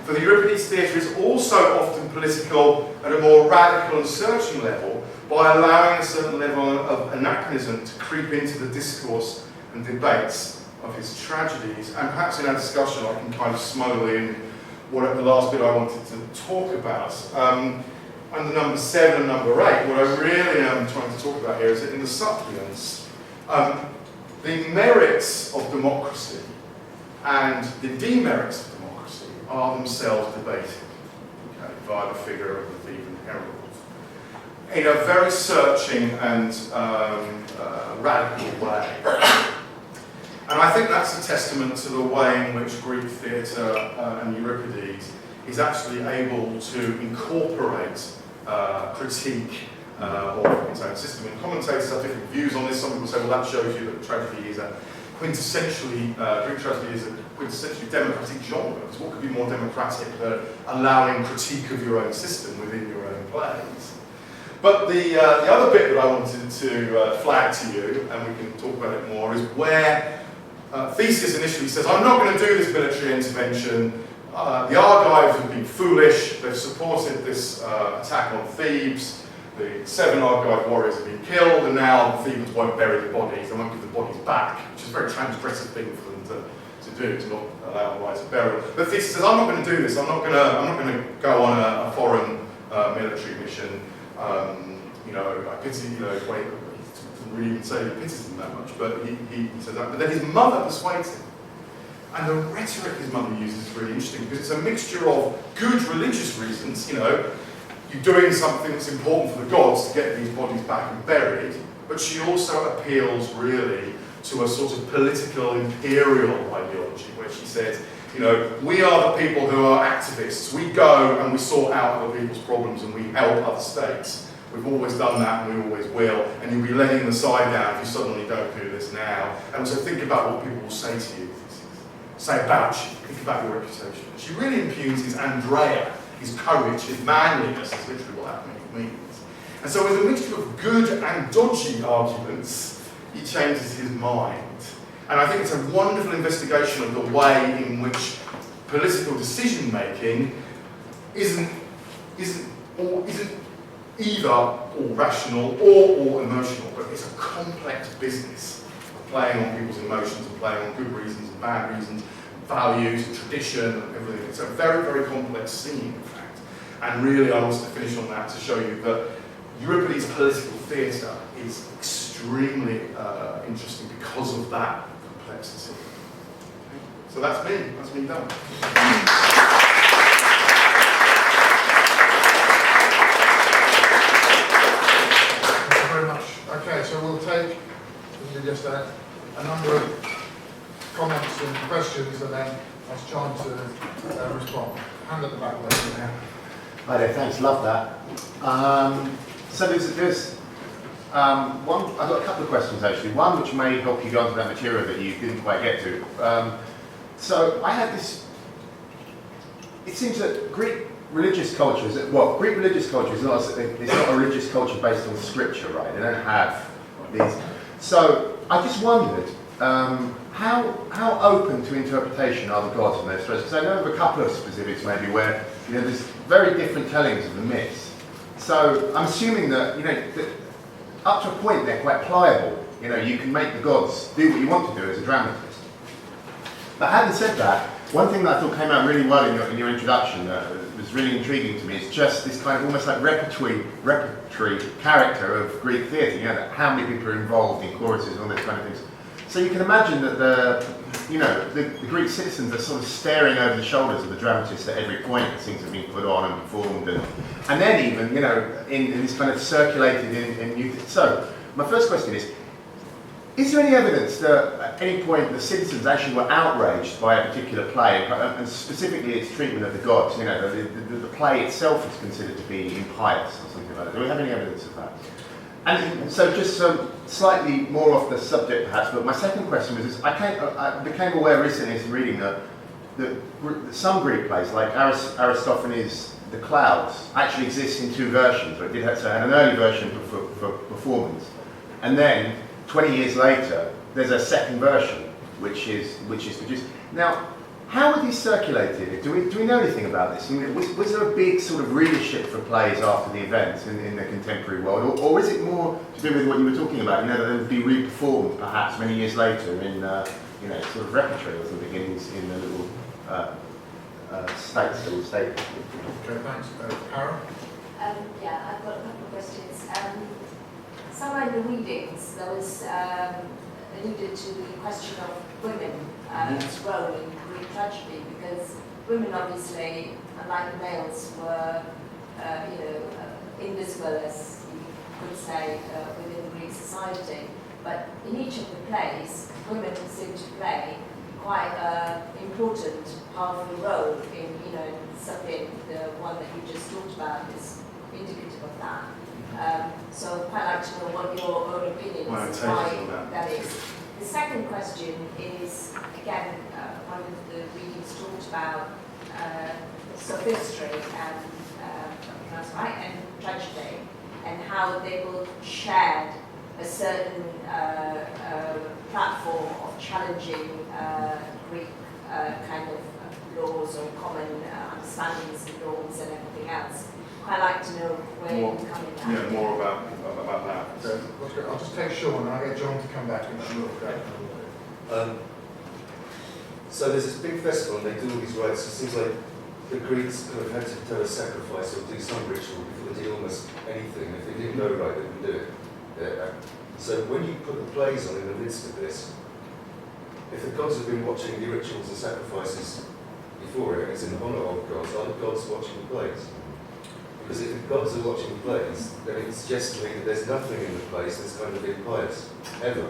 For the Euripides theatre is also often political at a more radical and searching level by allowing a certain level of anachronism to creep into the discourse and debates of his tragedies. And perhaps in our discussion I can kind of smuggle in the last bit I wanted to talk about. Under number 7 and number 8, what I really am trying to talk about here is that in the supplements, the merits of democracy and the demerits of democracy are themselves debated, okay, via the figure of the Theban herald, in a very searching and radical way. And I think that's a testament to the way in which Greek theatre and Euripides is actually able to incorporate critique of its own system. And commentators have different views on this. Some people say, well, that shows you that tragedy is a quintessentially, Greek tragedy is a quintessentially democratic genre. Because what could be more democratic than allowing critique of your own system within your own plays? But the other bit that I wanted to flag to you, and we can talk about it more, is where Theseus initially says, I'm not going to do this military intervention. The Argives have been foolish. They've supported this attack on Thebes. The 7 Argive warriors have been killed, and now the Thebans won't bury the bodies. They won't give the bodies back, which is a very transgressive thing for them to do, to not allow rights of burial. But Theseus says, I'm not going to do this. I'm not going to go on a foreign military mission. I pity, he doesn't really even say he pities them that much, but he says that. But then his mother persuades him. And the rhetoric his mother uses is really interesting because it's a mixture of good religious reasons, you're doing something that's important for the gods to get these bodies back and buried, but she also appeals really to a sort of political imperial ideology where she says, we are the people who are activists. We go and we sort out other people's problems and we help other states. We've always done that and we always will, and you'll be letting the side down if you suddenly don't do this now. And also think about what people will say to you, say about you, think about your reputation. She really impugns his Andrea, his courage, his manliness, is literally what that means. And so with a mixture of good and dodgy arguments, he changes his mind. And I think it's a wonderful investigation of the way in which political decision-making isn't either all rational or all emotional, but it's a complex business of playing on people's emotions and playing on good reasons and bad reasons, values and tradition and everything. It's a very, very complex scene, in fact. And really, I wanted to finish on that to show you that Euripides' political theatre is extremely interesting because of that complexity. Okay. So that's me done. Okay, so we'll take just a number of comments and questions and then ask John to respond. Hand at the back there now. Hi there, thanks, love that. So there's one, I've got a couple of questions actually. One which may help you go into that material that you didn't quite get to. So I had this, it seems that Greek religious culture is, well, Greek religious culture is not, it's not a religious culture based on scripture, right? They don't have these. So I just wondered, how open to interpretation are the gods in those stories? Because I know of a couple of specifics maybe where, you know, there's very different tellings of the myths. So I'm assuming that, you know, that up to a point they're quite pliable. You know, you can make the gods do what you want to do as a dramatist. But having said that, one thing that I thought came out really well in your introduction that was really intriguing to me is just this kind of almost like repertory character of Greek theatre, you know, that how many people are involved in choruses and all those kind of things. So you can imagine that the Greek citizens are sort of staring over the shoulders of the dramatist at every point that things have been put on and performed, and then even, you know, in this kind of circulated in youth. So my first question is there any evidence that at any point the citizens actually were outraged by a particular play, and specifically its treatment of the gods? You know, the play itself is considered to be impious or something like that. Do we have any evidence of that? And so just slightly more off the subject perhaps, but my second question was this. I became aware recently in reading that some Greek plays, like Aristophanes' The Clouds, actually exists in two versions. Or it did have to have an early version for performance, and then 20 years later, there's a second version, which is produced. Now, how were these circulated? Do we know anything about this? I mean, was there a big sort of readership for plays after the events in the contemporary world, or is it more to do with what you were talking about? You know, that they would be re-performed perhaps many years later in you know, sort of repertory or something in the little state. Okay, thanks. Karen? Yeah, I've got a couple of questions. Somewhere in the readings, there was alluded to the question of women's role in Greek tragedy, because women obviously, unlike males, were invisible, as you could say, within Greek society. But in each of the plays, women seem to play quite an important, powerful role in, you know, something. The one that you just talked about is indicative of that. So I'd quite like to know what your own opinion is why that is. The second question is, again, one of the readings talked about sophistry and tragedy, and how they both shared a certain platform of challenging Greek kind of laws or common understandings and norms and everything else. I'd like to know where you're coming from. Yeah, more about that. Okay, I'll just take Sean and I'll get John to come back and So there's this big festival and they do all these rites. It seems like the Greeks kind of had to do a sacrifice or do some ritual before they did almost anything. If they didn't know right, they wouldn't do it. So when you put the plays on in the midst of this, if the gods have been watching the rituals and sacrifices before it, and it's in honour of gods, are the gods watching the plays? Because if the gods are watching the plays, then it suggests to me that there's nothing in the plays that's kind of impious, ever.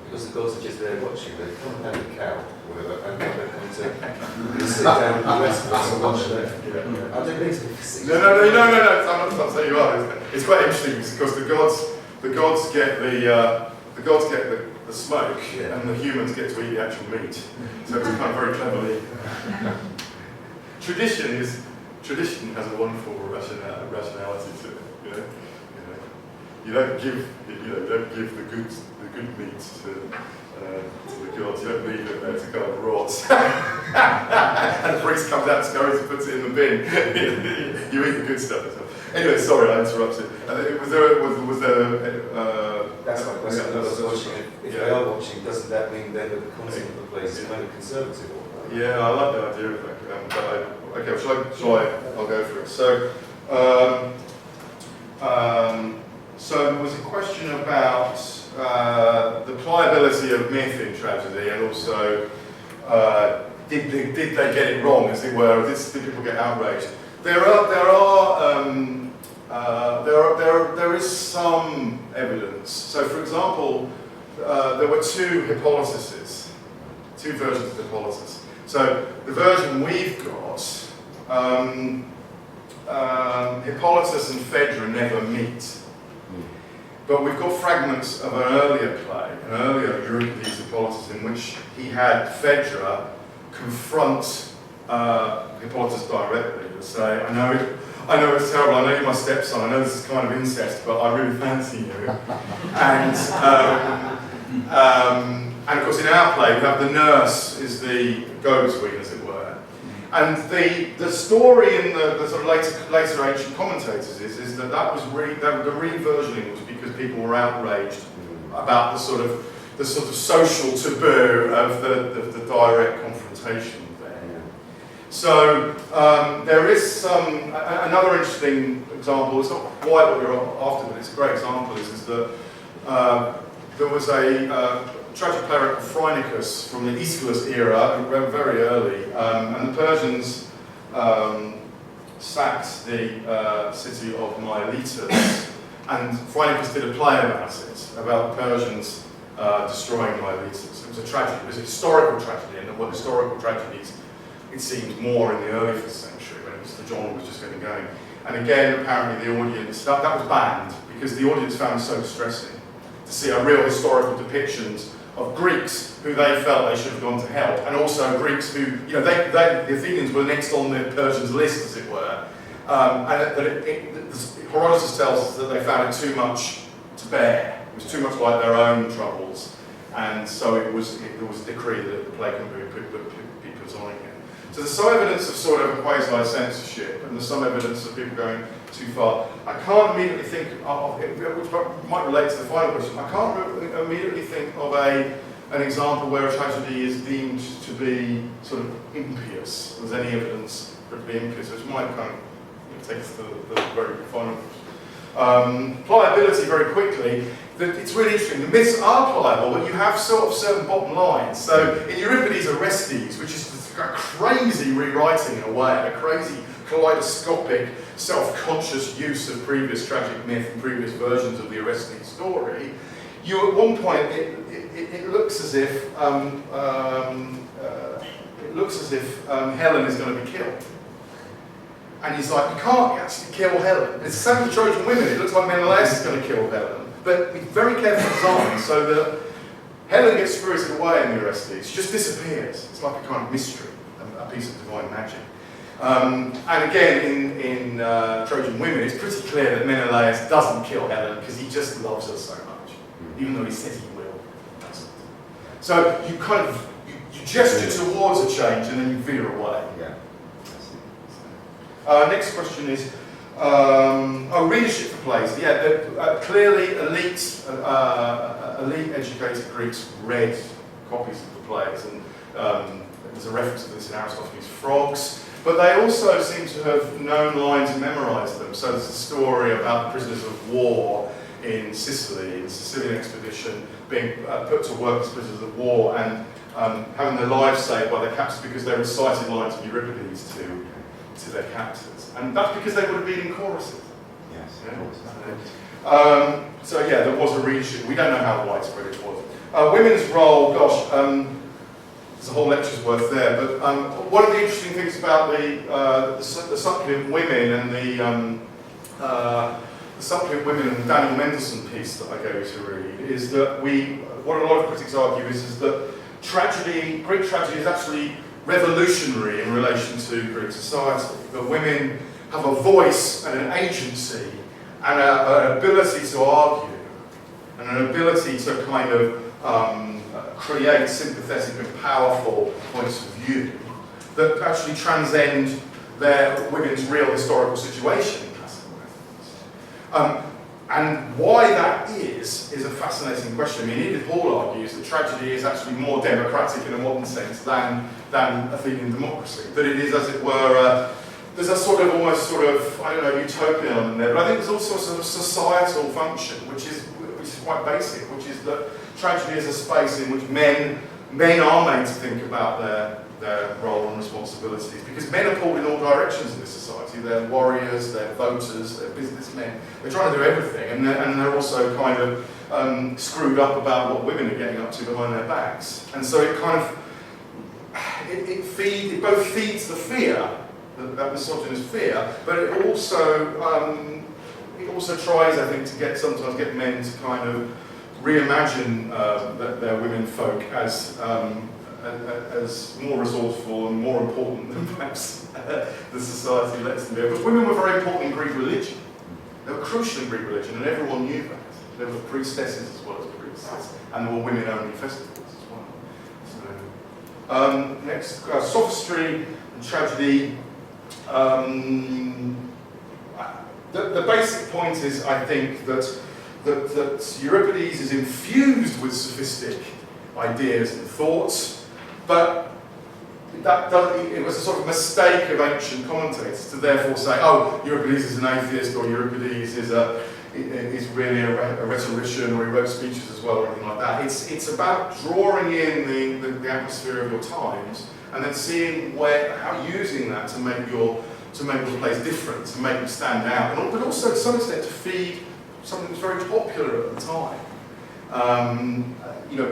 because the gods are just there watching. They come and have a cow, or whatever, and they're going to sit down with the rest of us and watch them. I don't need to be facetious. No, I'm not saying you are. It's quite interesting because the gods get the smoke, and the humans get to eat the actual meat. So it's kind of very cleverly. Tradition has a wonderful rationality to it. You don't give the good meat to the gods. You don't leave it there to kind of rot. And the priest comes out, scurries and puts it in the bin. You eat the good stuff as well. Anyway, sorry, I interrupted. Was there? That's my question. Yeah, I was watching it. If they are watching, doesn't that mean then that the concept of the place is kind of conservative? Yeah, I like the idea of that. Okay, shall I? I'll go for it. So there was a question about the pliability of myth in tragedy, and also did they get it wrong, as it were? Did people get outraged? There is some evidence. So, for example, there were two Hippolytuses, two versions of Hippolytus. So the version we've got, Hippolytus and Phaedra never meet. But we've got fragments of an earlier play, an earlier Euripidean Hippolytus, in which he had Phaedra confront Hippolytus directly and say, I know it's terrible, I know you're my stepson, I know this is kind of incest, but I really fancy you. And of course in our play we have the nurse is the go-between, as it were. And the story in the sort of later ancient commentators is that was the reversioning was because people were outraged about the sort of social taboo of the direct confrontation there. So there is another interesting example. It's not quite what you're after, but it's a great example. Is that there was a tragic playwright called Phrynicus from the Aeschylus era, very early, and the Persians sacked the city of Miletus, and Phrynicus did a play about it, about the Persians destroying Miletus. It was a tragedy, it was a historical tragedy, and what historical tragedies, it seemed more in the early 5th century, when the genre was just getting going. And again, apparently the audience, that was banned, because the audience found it so distressing to see a real historical depictions of Greeks who they felt they should have gone to help, and also Greeks who, the Athenians were next on the Persians' list, as it were. Herodotus tells us that they found it too much to bear. It was too much like their own troubles, and so it was decreed that the play couldn't be put on again. So there's some evidence of sort of quasi-censorship, and there's some evidence of people going too far. I can't immediately think of it, which might relate to the final question. I can't immediately think of an example where a tragedy is deemed to be sort of impious. There's any evidence for it to be impious, which might kind of take us to the very final question. Pliability, very quickly. It's really interesting. The myths are pliable, but you have sort of certain bottom lines. So in Euripides' Orestes, which is a crazy rewriting in a way, a crazy kaleidoscopic, self-conscious use of previous tragic myth and previous versions of the Orestes story, you at one point it looks as if Helen is going to be killed. And he's like, you can't actually kill Helen. It's the same with Trojan women. It looks like Menelaus is going to kill Helen. But with very careful design, so that Helen gets spirited away in the Orestes. She just disappears. It's like a kind of mystery, a piece of divine magic. And again, in Trojan Women, it's pretty clear that Menelaus doesn't kill Helen because he just loves her so much, even though he says he will. So you kind of you gesture towards a change and then you veer away. Yeah. Next question is, readership for plays. Yeah, clearly elite educated Greeks read copies of the plays, and there's a reference to this in Aristophanes' Frogs. But they also seem to have known lines and memorised them. So there's a story about the prisoners of war in Sicily, in the Sicilian expedition, being put to work as prisoners of war and having their lives saved by their captors because they recited lines of Euripides to their captors. And that's because they would have been in choruses. Yes, Yeah. of course. So yeah, there was a readership. We don't know how widespread it was. Women's role, gosh, there's a whole lecture's worth there. But one of the interesting things about the succulent women and the succulent women and the Daniel Mendelssohn piece that I gave you to read is that what a lot of critics argue is that tragedy, Greek tragedy, is actually revolutionary in relation to Greek society. That women have a voice and an agency and an ability to argue and an ability to kind of create sympathetic and powerful points of view that actually transcend their women's real historical situation in classical methods. And why that is a fascinating question. I mean, Edith Hall argues that tragedy is actually more democratic in a modern sense than Athenian democracy. That it is, as it were, there's a sort of almost I don't know, utopian element there, but I think there's also a sort of societal function, which is quite basic, which is that tragedy is a space in which men are made to think about their role and responsibilities, because men are pulled in all directions in this society. They're warriors, they're voters, they're businessmen. They're trying to do everything, and they're also kind of screwed up about what women are getting up to behind their backs. And so it kind of it both feeds the fear, that misogynist fear, but it also tries, I think, to sometimes get men to kind of reimagine their women folk as more resourceful and more important than perhaps the society lets them be. Because women were very important in Greek religion. They were crucial in Greek religion, and everyone knew that. There were priestesses as well as priests, and there were women-only festivals as well. So, next, sophistry and tragedy. The basic point is, I think, that Euripides is infused with sophistic ideas and thoughts, but it was a sort of mistake of ancient commentators to therefore say, oh, Euripides is an atheist, or Euripides is really a rhetorician, or he wrote speeches as well, or anything like that. It's about drawing in the atmosphere of your times, and then seeing how using that to make your plays different, to make them stand out, but also to some extent to feed something that was very popular at the time. You know,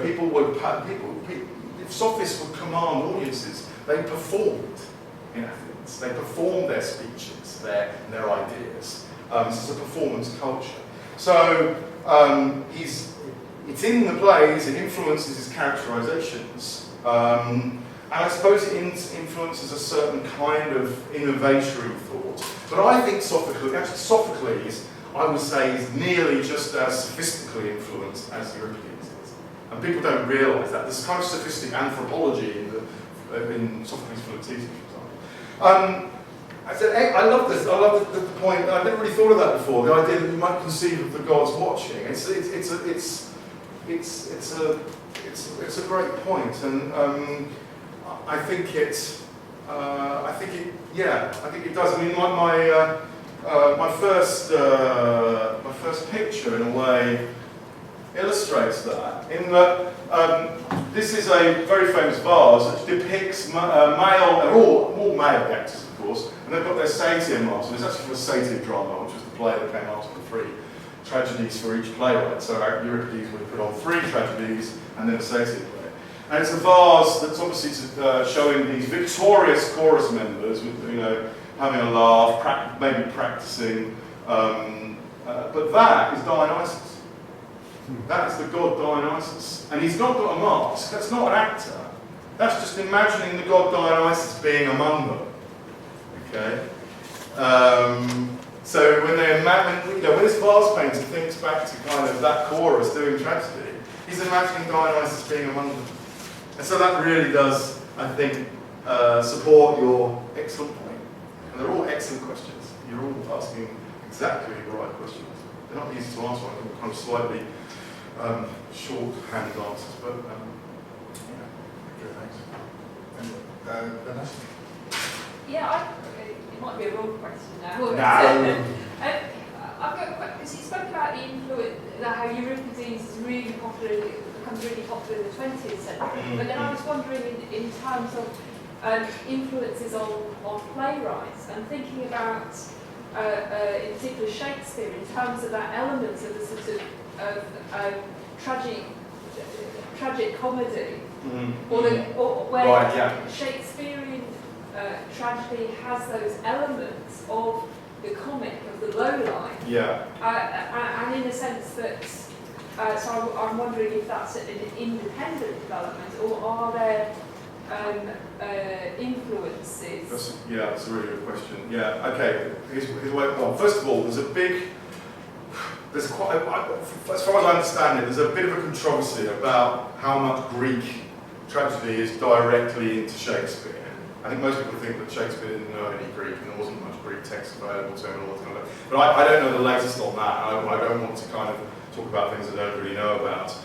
if sophists would command audiences, they performed in Athens. They performed their speeches, their ideas. It's a performance culture. So it's in the plays, it influences his characterizations. And I suppose it influences a certain kind of innovatory thought. But I think Sophocles, I would say, is nearly just as sophistically influenced as Euripides is. And people don't realise that. There's kind of sophistic anthropology in Sophocles' Philoctetes, for example. I love this. I love the point. I never really thought of that before. The idea that you might conceive of the gods watching. It's a great point, and I think it does. I mean, my first picture, in a way, illustrates that. In that, this is a very famous vase which depicts male. They're all male actors, of course, and they've got their satyr masks. And it's actually from a satyr drama, which was the play that came after the 3 tragedies for each playwright. So Euripides would put on 3 tragedies and then a satyr play. And it's a vase that's obviously showing these victorious chorus members, with, having a laugh, maybe practicing. But that is Dionysus. That is the god Dionysus. And he's not got a mask. That's not an actor. That's just imagining the god Dionysus being among them. Okay? So when they imagine, when this vase painter thinks back to kind of that chorus doing tragedy, he's imagining Dionysus being among them. And so that really does, I think, support your excellent point. And they're all excellent questions. You're all asking exactly the right questions. They're not easy to answer. I think kind of slightly short-handed answers, but good, thanks. Vanessa? Yeah, it might be a wrong question now. No. I've got a question, because you spoke about the influence, how Euripides is really popular, becomes really popular in the 20th century. But then I was wondering in terms of influences on playwrights, and thinking about in particular Shakespeare, in terms of that element of the sort of tragic comedy, or where Right, yeah. Shakespearean tragedy has those elements of the comic, of the low line, Yeah. and in a sense that, so I'm wondering if that's an independent development, or are there influences? That's a really good question. Yeah, okay. Here's well, first of all, as far as I understand it, there's a bit of a controversy about how much Greek tragedy is directly into Shakespeare. I think most people think that Shakespeare didn't know any Greek and there wasn't much Greek text available to him and all that kind of stuff. But I don't know the latest on that. I don't want to kind of talk about things I don't really know about.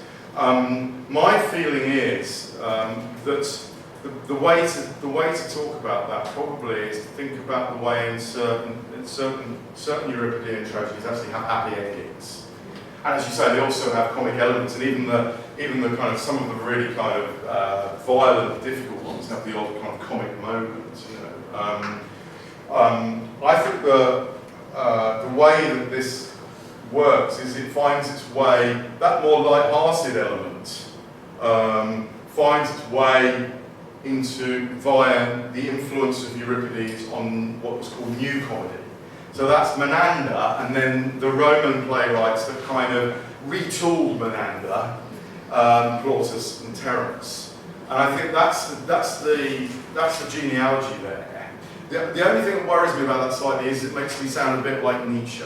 My feeling is that the way to talk about that probably is to think about the way in certain Euripidean tragedies actually have happy endings. And as you say, they also have comic elements, and even the kind of some of the really kind of violent, difficult ones have the odd kind of comic moments. You know, I think the way that this works is it finds its way, that more light-hearted element finds its way into via the influence of Euripides on what was called new comedy. So that's Menander, and then the Roman playwrights that kind of retooled Menander, Plautus and Terence. And I think that's the genealogy there. The only thing that worries me about that slightly is it makes me sound a bit like Nietzsche.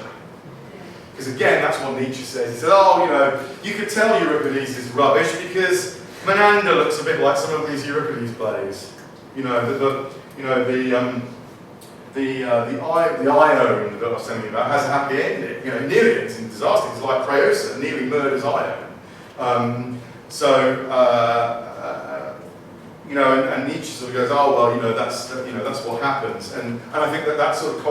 Because again, that's what Nietzsche says. He said, oh, you know, you could tell Euripides is rubbish because Menander looks a bit like some of these Euripides plays. You know, the Ione that I was telling you about has a happy ending. You know, nearly ends in disaster. It's like Creusa nearly murders Ione. You know, and Nietzsche sort of goes, oh well, you know, that's what happens. And I think that sort of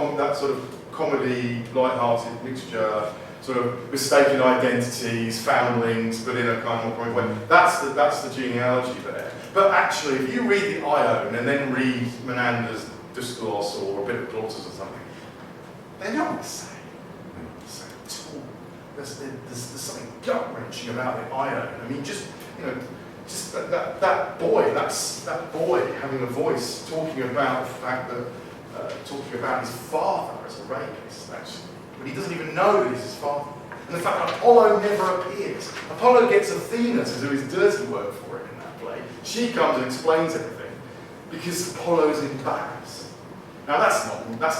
comedy, light-hearted mixture, sort of mistaken identities, foundlings, but in a kind of comic way. That's the genealogy there. But actually, if you read the Ione and then read Menander's Discourse or a bit of Plautus or something, they're not the same. They're not the same at all. There's something gut-wrenching about the Ione. I mean, just that boy having a voice talking about the fact that talking about his father as a rapist, actually. But he doesn't even know that he's his father. And the fact that Apollo never appears. Apollo gets Athena to do his dirty work for him in that play. She comes and explains everything because Apollo's embarrassed. Now that's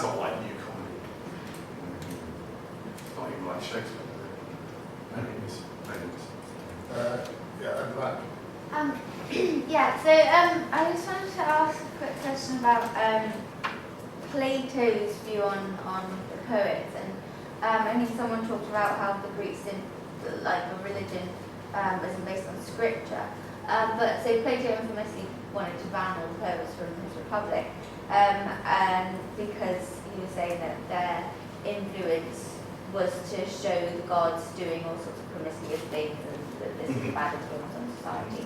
not like new comedy. It's not even like Shakespeare. Maybe it is. Yeah, and that. Yeah, so I just wanted to ask a quick question about Plato's view on the poets, and I think someone talked about how the Greeks didn't like the religion isn't based on scripture, but so Plato infamously wanted to ban all the poets from his Republic, and because he was saying that their influence was to show the gods doing all sorts of promiscuous things and that this is bad influence on society.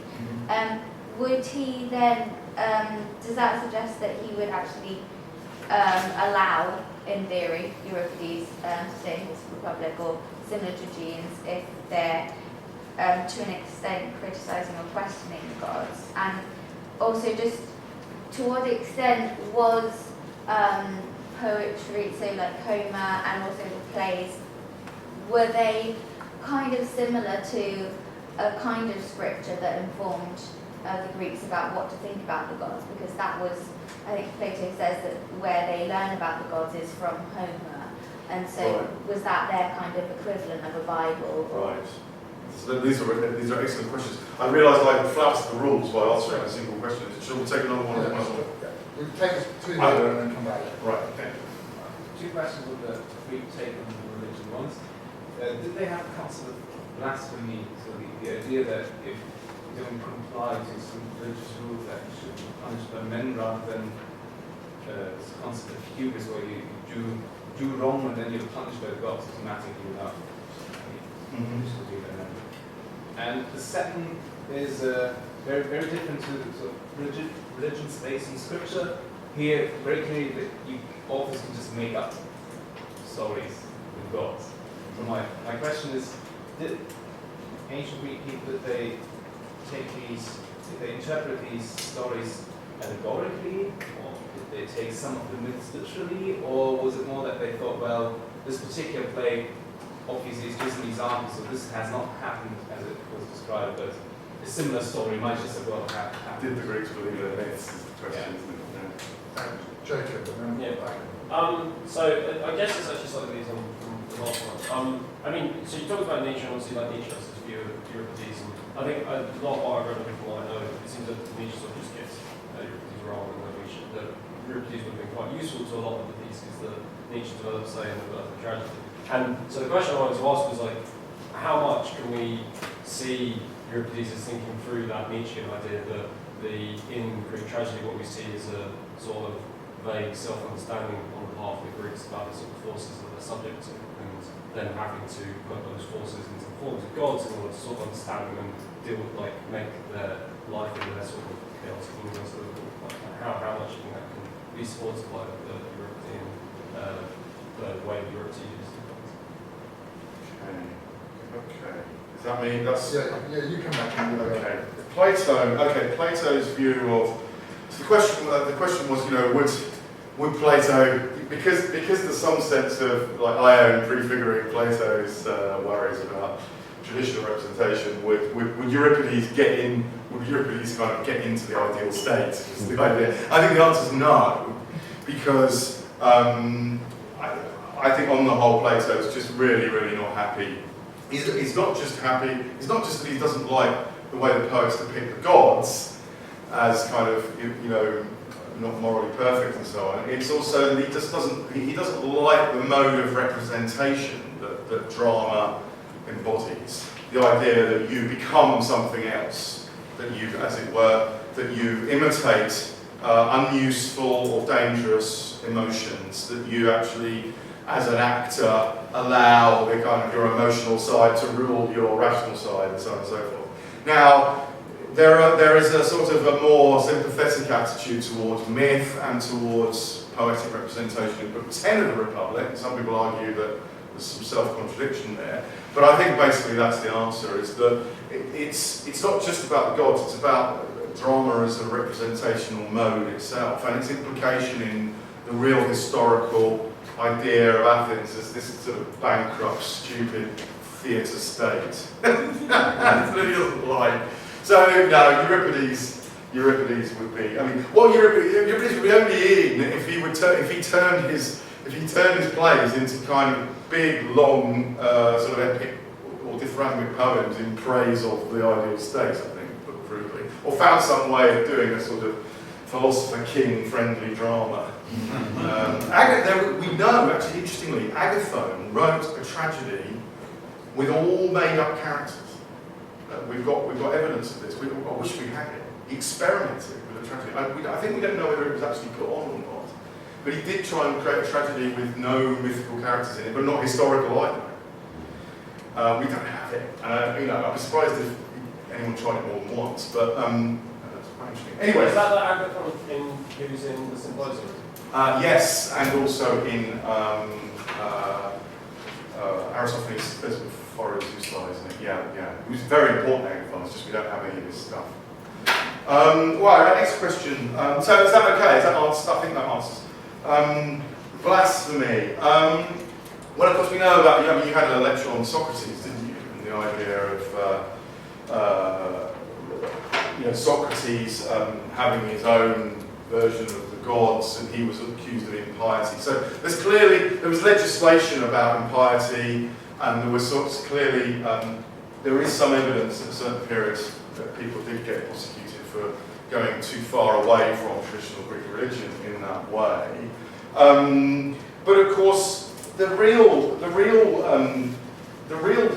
Would he then, does that suggest that he would actually allow, in theory, Euripides to stay in his Republic, or similar tragedians, if they're to an extent criticising or questionning the gods? And also just to what extent was poetry, so like Homer and also the plays, were they kind of similar to a kind of scripture that informed the Greeks about what to think about the gods? Because that was, I think Plato says that where they learn about the gods is from Homer, and so was that their kind of equivalent of a Bible? Right. So these are excellent questions. I realised I flouted the rules by answering a single question. Shall we take another one? We'll take us to the other and then come back. Right. Okay. Two questions with the Greek take on the religion ones. Did they have the concept of blasphemy? So the idea that if you don't comply to some religious rule that you should be punished by men rather than this concept of hubris where you do wrong and then you're punished by the gods automatically without any And the second is very, very different to sort of religions based on scripture. Here, very clearly that authors can just make up stories with gods. So my question is, did ancient Greek people, did they interpret these stories allegorically, or did they take some of the myths literally, or was it more that they thought, well, this particular play obviously is just an example, so this has not happened as it was described, but a similar story might just as well have happened. Did the Greeks believe their myths is the question, isn't it? Jacob, and then Yeah. So I guess it's actually slightly based on from the last one. I mean, so you talked about Nietzsche, and obviously like Nietzsche has this view of Euripides, and I think a lot of what I've read from what I know, it seems that Nietzsche sort of just gets Euripides wrong, and that Euripides would have been quite useful to a lot of the pieces that Nietzsche developed, say, in the Birth of Tragedy. And so the question I wanted to ask was like, how much can we see Euripides as thinking through that Nietzschean idea that in Greek tragedy what we see is a sort of vague self-understanding on the part of the Greeks about the sort of forces that they're subject to, and then having to put those forces into the forms of gods in order to sort of understand them and deal with, like, make their life in their sort of chaotic universe. How much do you think that can be supported by the Euripidean, the way the Euripides uses gods? Okay. Does that mean that's... yeah, you come back and Okay. Plato's view of... So the question was, you know, would Plato, because there's some sense of, like, Ion prefiguring Plato's worries about traditional representation, would Euripides kind of get into the ideal state, is the idea. I think the answer is no, because I think on the whole Plato's just really, really not happy. He's not just happy, it's not just that he doesn't like the way the poets depict the gods as kind of, you know, not morally perfect and so on. It's also that he doesn't like the mode of representation that drama embodies. The idea that you become something else, that you, as it were, that you imitate unuseful or dangerous emotions, that you actually, as an actor, allow the kind of your emotional side to rule your rational side, and so on and so forth. Now, there is a sort of a more sympathetic attitude towards myth and towards poetic representation in Book 10 of the Republic. Some people argue that there's some self-contradiction there, but I think basically that's the answer, is that it's not just about the gods, it's about drama as a representational mode itself, and its implication in the real historical idea of Athens as this sort of bankrupt, stupid theatre state. That's what he doesn't like. So no, Euripides would be. I mean, what Euripides would be only in if he turned his plays into kind of big, long, sort of epic or dithyrambic poems in praise of the ideal state, I think, put crudely, or found some way of doing a sort of philosopher king friendly drama. We know, actually, interestingly, Agathon wrote a tragedy with all made-up characters. We've got evidence of this. I wish we had it. He experimented with a tragedy. I think we don't know whether it was actually put on or not. But he did try and create a tragedy with no mythical characters in it, but not historical either. We don't have it. You know, I'd be surprised if anyone tried it more than once. But that's quite interesting. Anyway, is that the Agathon who's in the Symposium? Yes, and also in Aristophanes' Phoros, isn't it? Yeah. It was very important, Agathon, it's just we don't have any of this stuff. Right, next question. So is that okay? Is that answer? I think that answers. Blasphemy. Well, of course, we know about, you had a lecture on Socrates, didn't you? And the idea of Socrates having his own version of the gods, and he was accused of impiety. So there was legislation about impiety, and there was clearly there is some evidence at certain periods that people did get prosecuted for going too far away from traditional Greek religion in that way. But of course, the real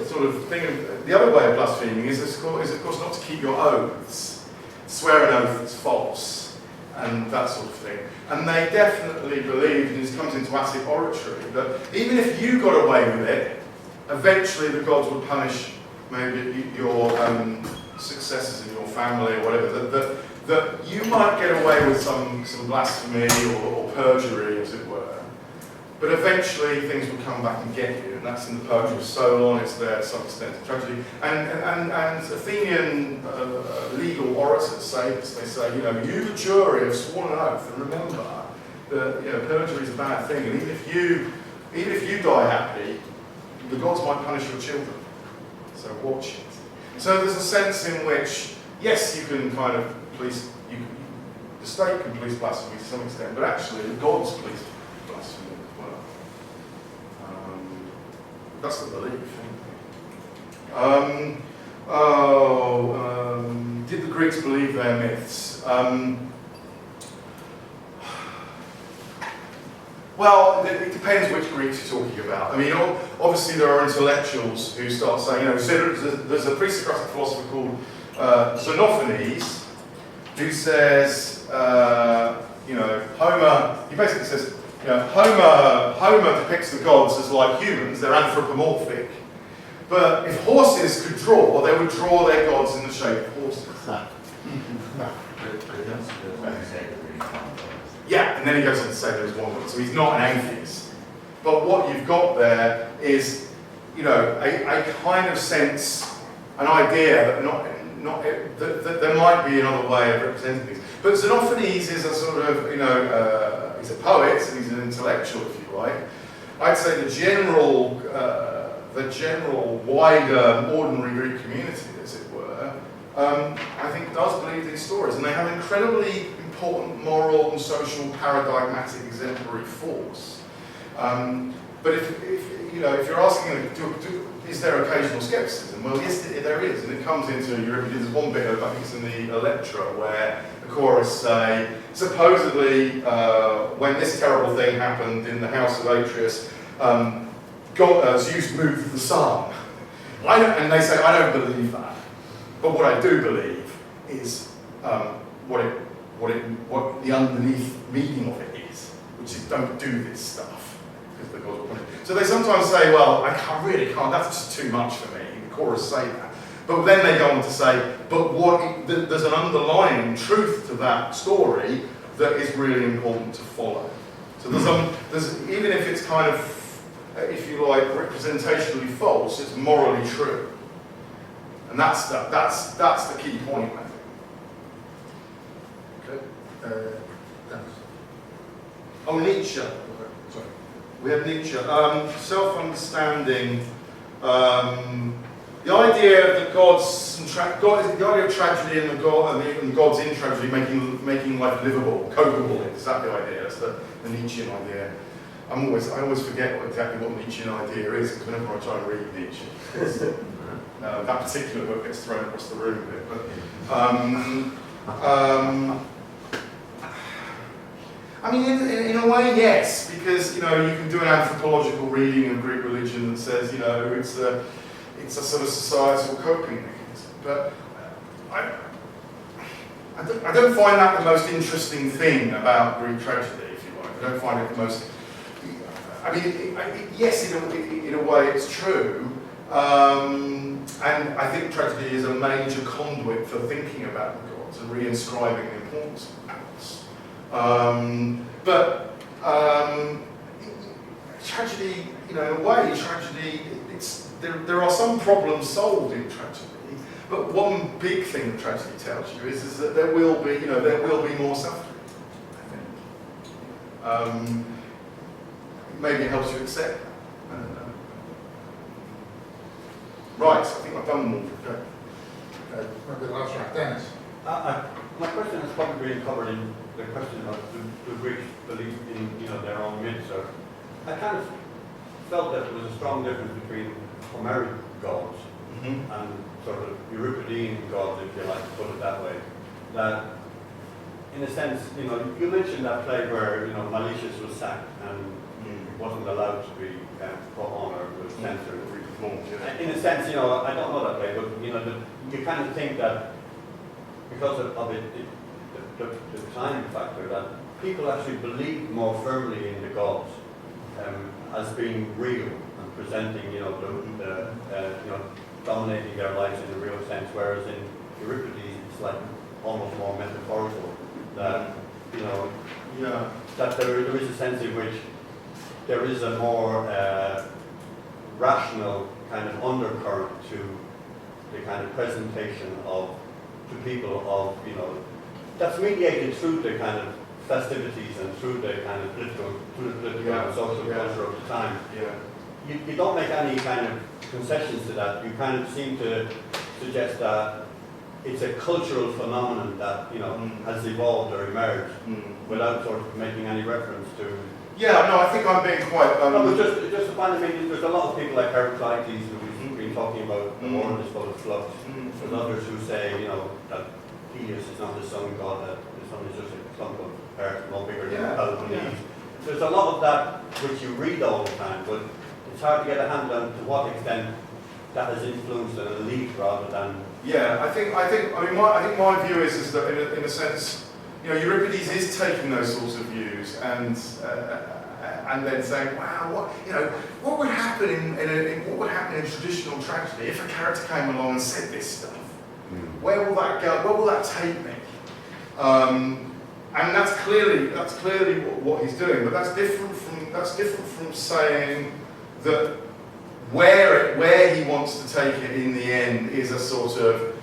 sort of thing, the other way of blaspheming is of course not to keep your oaths, swear an oath that's false, and that sort of thing. And they definitely believed, and this comes into Attic oratory, that even if you got away with it, eventually the gods would punish maybe your successors in your family or whatever, that you might get away with some blasphemy or perjury, as it were, but eventually things will come back and get you, and that's in the poetry of Solon. It's there to some extent in tragedy. And Athenian legal orators say this. They say, you know, you the jury have sworn an oath, and remember that, you know, perjury is a bad thing, and even if you die happy, the gods might punish your children. So watch it. So there's a sense in which, yes, you can kind of police, the state can police blasphemy to some extent, but actually the gods police blasphemy as well. That's the belief. Did the Greeks believe their myths? Well, it depends which Greeks you're talking about. I mean, obviously there are intellectuals who start saying, you know, there's a pre-Socratic philosopher called Xenophanes, who says, you know, Homer, he basically says, you know, Homer depicts the gods as like humans, they're anthropomorphic. But if horses could draw, they would draw their gods in the shape of horses. Yeah, and then he goes on to say there's one God, so he's not an atheist. But what you've got there is, you know, a kind of sense, an idea that there might be another way of representing things. But Xenophanes is a sort of, you know, he's a poet and he's an intellectual, if you like. I'd say the general wider ordinary Greek community, as it were, I think does believe these stories, and they have incredibly important moral and social paradigmatic exemplary force. But if you're asking, is there occasional skepticism? Well, yes, there is, and it comes into Euripidean. There's one bit of, I think it's in the Electra, where the chorus say, supposedly, when this terrible thing happened in the house of Atreus, Zeus moved the sun. And they say, I don't believe that. But what I do believe is what the underneath meaning of it is, which is don't do this stuff, because the gods will punish you. So they sometimes say, well, I really can't, that's just too much for me. The chorus say that. But then they go on to say, but there's an underlying truth to that story that is really important to follow. So there's even if it's kind of, if you like, representationally false, it's morally true. And that's the key point, I think. Okay. Thanks. Oh, Nietzsche. Sorry. We have Nietzsche. Self-understanding. The idea of the gods, the idea of tragedy and the gods in tragedy making life livable, copable. Is that the idea? That's the Nietzschean idea. I always forget exactly what the Nietzschean idea is, because whenever I try and read Nietzsche, that particular book gets thrown across the room a bit. But I mean, in a way, yes, because you can do an anthropological reading of Greek religion that says it's a sort of societal coping mechanism. But I don't find that the most interesting thing about Greek tragedy, if you like. I don't find it the most. I mean, yes, in a way, it's true. And I think tragedy is a major conduit for thinking about the gods and reinscribing the importance of the gods. But tragedy, in a way, tragedy, there are some problems solved in tragedy. But one big thing that tragedy tells you is that there will be more suffering, I think. Maybe it helps you accept that. I don't know. Right, I think I've done more. Okay, maybe the last one. Dennis. My question has probably been covered in the question of the Greeks belief in their own myths. So I kind of felt that there was a strong difference between Homeric gods and sort of Euripidean gods, if you like to put it that way. That, in a sense, you mentioned that play where Malicious was sacked and wasn't allowed to be put on or was censored. In a sense, I don't know that play, but you kind of think that because of the time factor, that people actually believe more firmly in the gods as being real and presenting, dominating their lives in a real sense. Whereas in Euripides, it's like almost more metaphorical. That that there is a sense in which there is a more rational kind of undercurrent to the kind of presentation of to people of, you know, that's mediated through the kind of festivities and through the kind of political and social culture of the time. Yeah. You don't make any kind of concessions to that. You kind of seem to suggest that it's a cultural phenomenon that, you know, has evolved or emerged without sort of making any reference to. Yeah, no, I think I'm being quite. No, but just to find, I mean, there's a lot of people like Euripidean who've been talking about the world is full of flux. There's others who say, you know, that Helios is not the sun god, that the sun is just a clump of earth no bigger than Peloponnese. There's a lot of that which you read all the time, but it's hard to get a handle on to what extent that has influenced an elite rather than. Yeah, I think my view is that in a sense, you know, Euripides is taking those sorts of views and then saying, wow, what would happen in traditional tragedy if a character came along and said this stuff? Where will that go? Where will that take me? And that's clearly what he's doing. But that's different from saying that where he wants to take it in the end is a sort of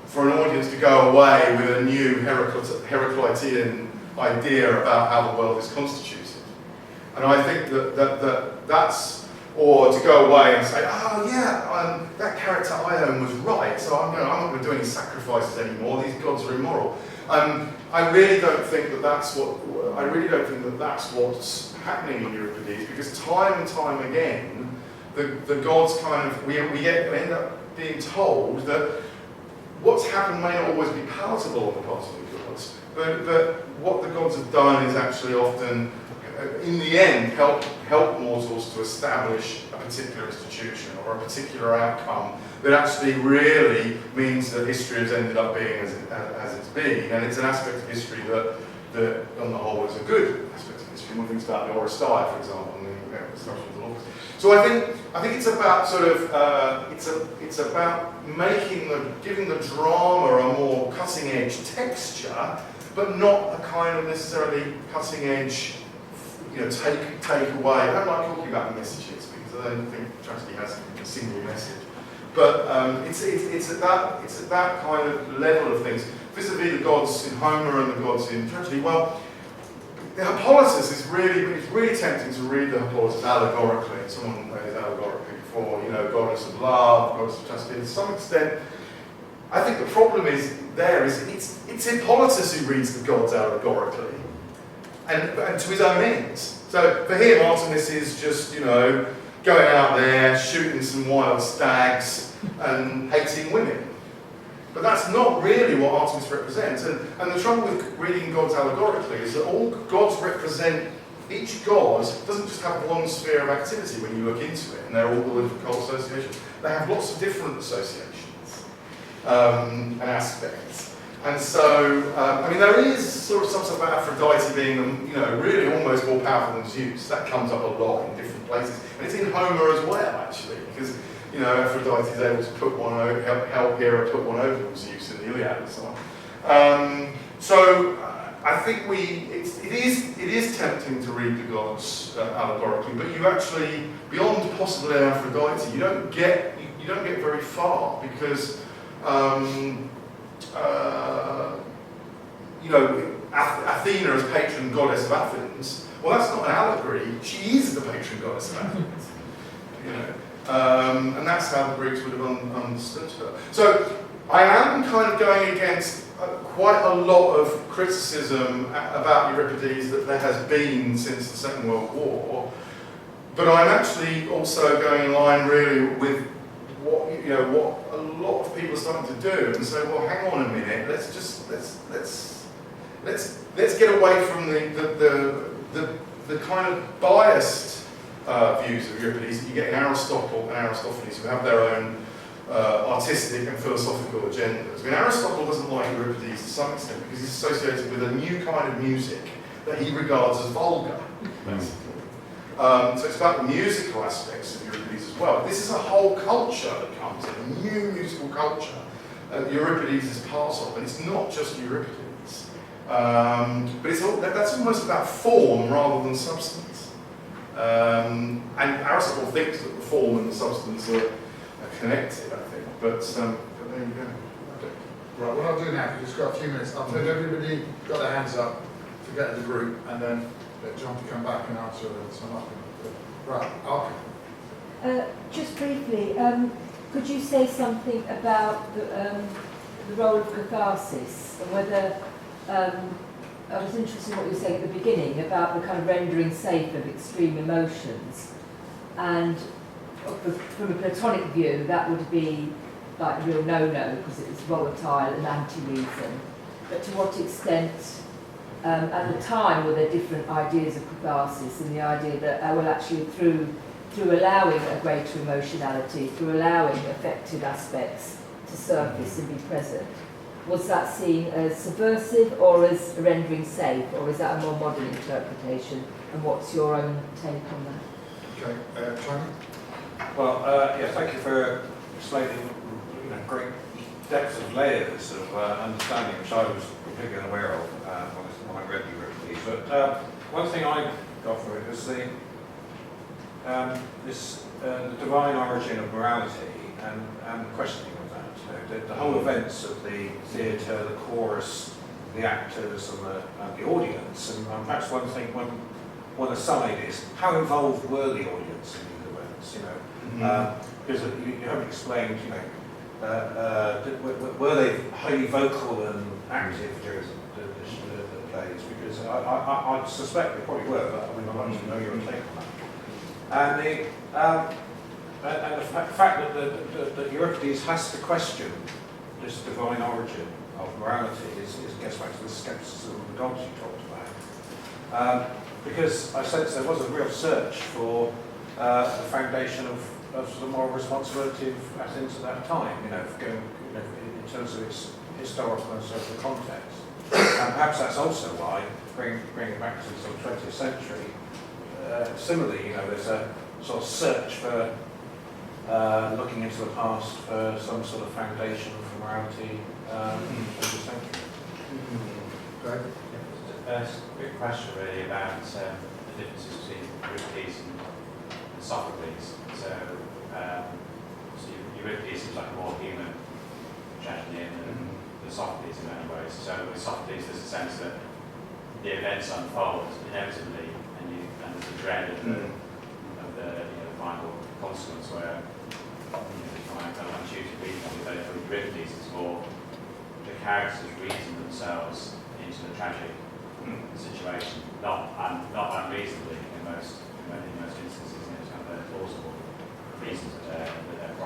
for an audience to go away with a new Heraclitean idea about how the world is constituted. And I think that's, or to go away and say, oh yeah, that character Ione was right, so I'm not going to do any sacrifices anymore. These gods are immoral. I really don't think that that's what's happening in Euripides, because time and time again, the gods kind of we end up being told that what's happened may not always be palatable on the part of the gods, but what the gods have done is actually often, in the end, help mortals to establish a particular institution or a particular outcome that actually really means that history has ended up being as it's been, and it's an aspect of history that on the whole is a good aspect of history. One thing about the Oresteia, for example, and the construction of the laws. So I think it's about sort of it's about giving the drama a more cutting edge texture, but not a kind of necessarily cutting edge, you know, take away. I don't like talking about messages because I don't think tragedy has a single message. But it's at that kind of level of things. Vis-a-vis the gods in Homer and the gods in tragedy. Well, the Hippolytus it's really tempting to read the Hippolytus allegorically. Someone read it allegorically before, you know, goddess of love, goddess of justice. To some extent, I think the problem is it's Hippolytus who reads the gods allegorically, and to his own ends. So for him, Artemis is just, you know, going out there, shooting some wild stags and hating women. But that's not really what Artemis represents. And the trouble with reading gods allegorically is that all gods represent, each god doesn't just have one sphere of activity when you look into it, and they're all the different associations. They have lots of different associations and aspects. And so, I mean, there is sort of some stuff about Aphrodite being, you know, really almost more powerful than Zeus. That comes up a lot in different places. And it's in Homer as well, actually, because, you know, Aphrodite is able to put one over, help Hera put one over Zeus in the Iliad and so on. So I think it is tempting to read the gods allegorically, but you actually, beyond possibly Aphrodite, you don't get very far, because you know, Athena as patron goddess of Athens, well, that's not an allegory. She is the patron goddess of Athens. You know, and that's how the Greeks would have understood her. So I am kind of going against quite a lot of criticism about Euripides that there has been since the Second World War, but I'm actually also going in line really with what a lot of people are starting to do, and say, well, hang on a minute, let's get away from the kind of biased views of Euripides that you get in Aristotle and Aristophanes, who have their own artistic and philosophical agendas. I mean, Aristotle doesn't like Euripides to some extent because he's associated with a new kind of music that he regards as vulgar, basically. So it's about the musical aspects of Euripides as well. This is a whole culture that comes in, a new musical culture that Euripides is part of, and it's not just Euripides. But that's almost about form rather than substance. And Aristotle thinks that the form and the substance are connected, I think. But there you go. Okay. Right, what I'll do now, we've just got a few minutes, I'll take everybody got their hands up to get to the group, and then get John to come back and answer some up. Right, I'll Just briefly, could you say something about the role of catharsis, and whether, I was interested in what you were saying at the beginning about the kind of rendering safe of extreme emotions, and from a Platonic view that would be like a real no-no because it's volatile and anti-reason, but to what extent at the time were there different ideas of catharsis, and the idea that, well actually through allowing a greater emotionality, through allowing affective aspects to surface and be present, was that seen as subversive or as rendering safe, or is that a more modern interpretation? And what's your own take on that? Okay, Tony? Well, yeah, thank you for explaining great depths of layers of understanding, which I was completely unaware of when I read Euripides. But one thing I got from it was the divine origin of morality and the questioning of that. The whole events of the theatre, the chorus, the actors, and the audience. And perhaps one thing, one aside is how involved were the audience in these events? Because you haven't explained, were they highly vocal and active during the plays? Because I suspect they probably were, but I mean, I'd like to know your take on that. And the fact that Euripides has to question this divine origin of morality gets back to the skepticism of the gods you talked about. Because I sense there was a real search for the foundation of sort of moral responsibility of Athens at that time, in terms of its historical and social context. And perhaps that's also why, bringing it back to the sort of 20th century, similarly, there's a sort of search for looking into the past for some sort of foundation for morality in the century. Okay. A quick question really about the differences between Euripides and Sophocles. So Euripides seems like a more human tragedy than the Sophocles in many ways. So with Sophocles there's a sense that the events unfold inevitably, and there's a dread of the final consequence where I don't want you to read them. But with Euripides it's more the characters reason themselves into the tragic situation, not unreasonably in most instances. It's kind of plausible reasons that they're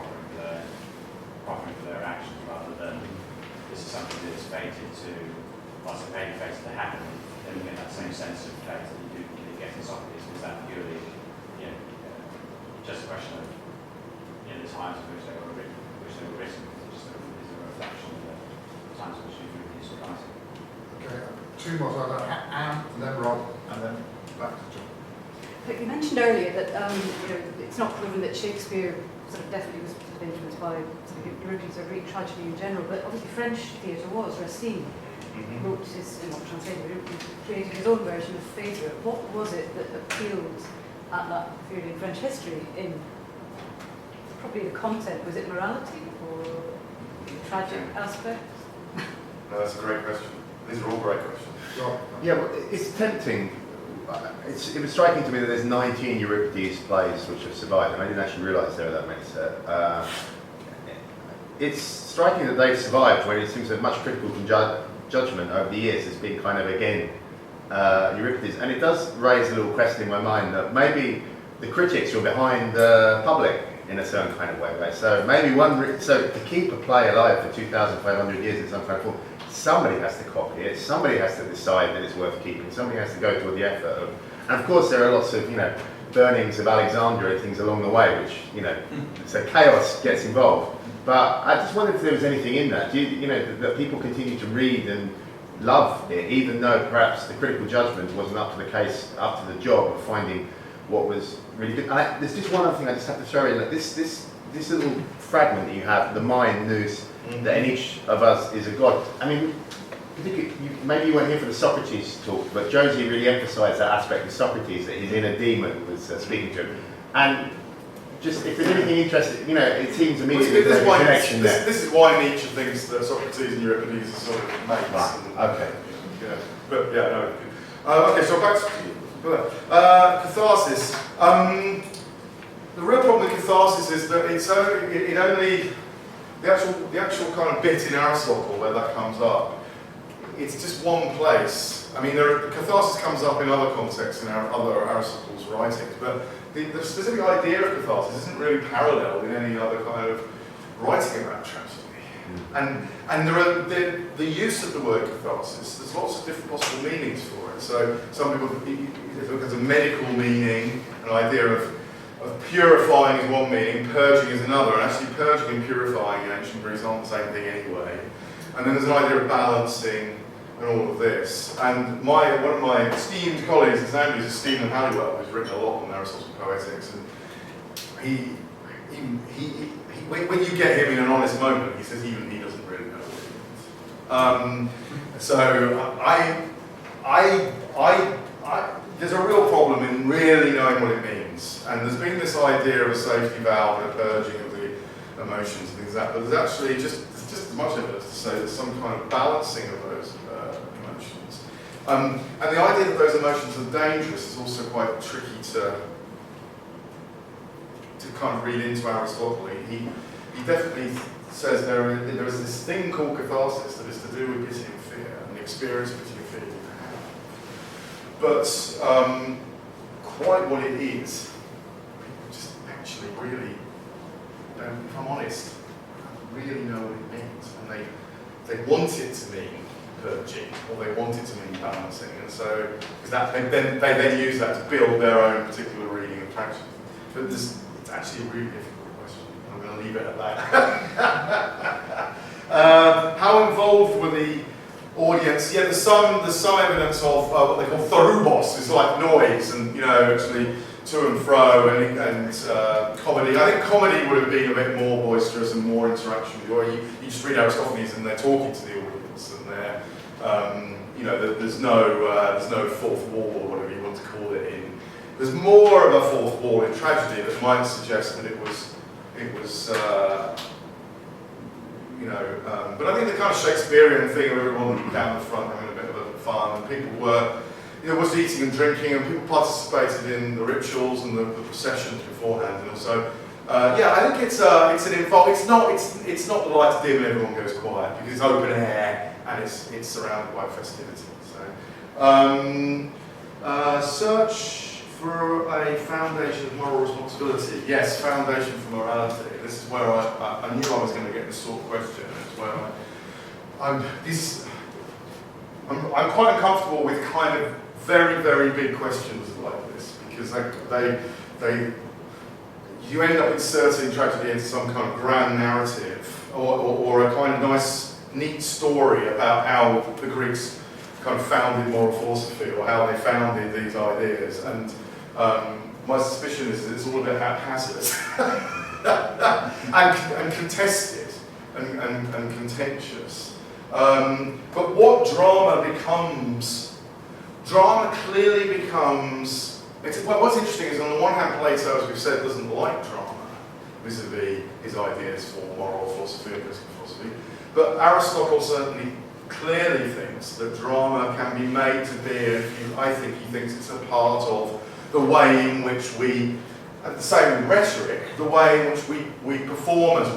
proffering for their actions, rather than this is something that is fated to, what's it fated to happen. Then you get that same sense of fate that you do get in Sophocles. Is that purely, just a question of the times in which they were written? Just is a reflection of the times in which Euripides was writing. Okay, two more, so Anne, and then Rob, and then back to John. But you mentioned earlier that it's not proven that Shakespeare sort of definitely was influenced by sort of Euripides or Greek tragedy in general, but obviously French theatre was. Racine wrote his, translated, created his own version of Phaedra. What was it that appealed at that period in French history in probably the content? Was it morality or tragic aspects? No, that's a great question. These are all great questions. Yeah, well, it's tempting. It was striking to me that there's 19 Euripides plays which have survived, and I didn't actually realise there were that many. It's striking that they've survived when it seems that much critical judgment over the years has been kind of, again, Euripides. And it does raise a little question in my mind that maybe the critics were behind the public in a certain kind of way, right? So maybe to keep a play alive for 2,500 years in some kind of form, somebody has to copy it, somebody has to decide that it's worth keeping, somebody has to go to the effort of, and of course there are lots of, burnings of Alexandria and things along the way, which, so chaos gets involved. But I just wondered if there was anything in that, that people continue to read and love it, even though perhaps the critical judgment wasn't up to the job of finding what was really good. There's just one other thing I just have to throw in, that this little fragment that you have, the mind knows that in each of us is a god. I mean, maybe you weren't here for the Socrates talk, but Josie really emphasised that aspect of Socrates, that his inner demon was speaking to him. And just if there's anything interesting, you know, it seems immediately there's a connection there. This is why Nietzsche thinks that Socrates and Euripides are sort of mates. Right. Okay. Yeah. But yeah, no. Okay, so back to catharsis. The real problem with catharsis is that the actual kind of bit in Aristotle where that comes up, it's just one place. I mean, catharsis comes up in other contexts in other Aristotle's writings, but the specific idea of catharsis isn't really paralleled in any other kind of writing about tragedy. And the use of the word catharsis, there's lots of different possible meanings for it. So some people look at a medical meaning, an idea of purifying is one meaning, purging is another, and actually purging and purifying in ancient Greece aren't the same thing anyway. And then there's an idea of balancing and all of this. And one of my esteemed colleagues in Zambia is Stephen Halliwell, who's written a lot on Aristotle's poetics, and when you get him in an honest moment, he says even he doesn't really know what it means. So there's a real problem in really knowing what it means. And there's been this idea of a safety valve and a purging of the emotions and things like that, but there's actually just as much evidence to say there's some kind of balancing of those emotions. And the idea that those emotions are dangerous is also quite tricky to kind of read into Aristotle. He definitely says there is this thing called catharsis that is to do with pity and fear, and the experience of pity and fear you have. But quite what it is, people just actually really don't, if I'm honest, really know what it means. And they want it to mean purging, or they want it to mean balancing. And so, they then use that to build their own particular reading of tragedy. But it's actually a really difficult question. I'm going to leave it at that. How involved were the audience? Yeah, there's some evidence of what they call thorubos, it's like noise, and actually to and fro, and comedy. I think comedy would have been a bit more boisterous and more interaction. You just read Aristophanes and they're talking to the audience, and they're there's no fourth wall or whatever you want to call it in. There's more of a fourth wall in tragedy that might suggest that it was but I think the kind of Shakespearean thing of everyone down the front having a bit of fun, and people were, was eating and drinking, and people participated in the rituals and the processions beforehand, and also, I think it's an involved. It's not the lights dim and everyone goes quiet, because it's open air and it's surrounded by festivity. So, search for a foundation of moral responsibility. Yes, foundation for morality. This is where I knew I was going to get this sort of question. It's where I'm quite uncomfortable with kind of very, very big questions like this, because you end up inserting tragedy into some kind of grand narrative, or a kind of nice, neat story about how the Greeks kind of founded moral philosophy, or how they founded these ideas. And my suspicion is that it's all a bit haphazard and contested and contentious. But what drama clearly becomes, what's interesting is on the one hand Plato, as we've said, doesn't like drama, vis-a-vis his ideas for moral philosophy and political philosophy, but Aristotle certainly clearly thinks that drama can be made to be, I think he thinks it's a part of the way in which we, and the same with rhetoric, the way in which we perform as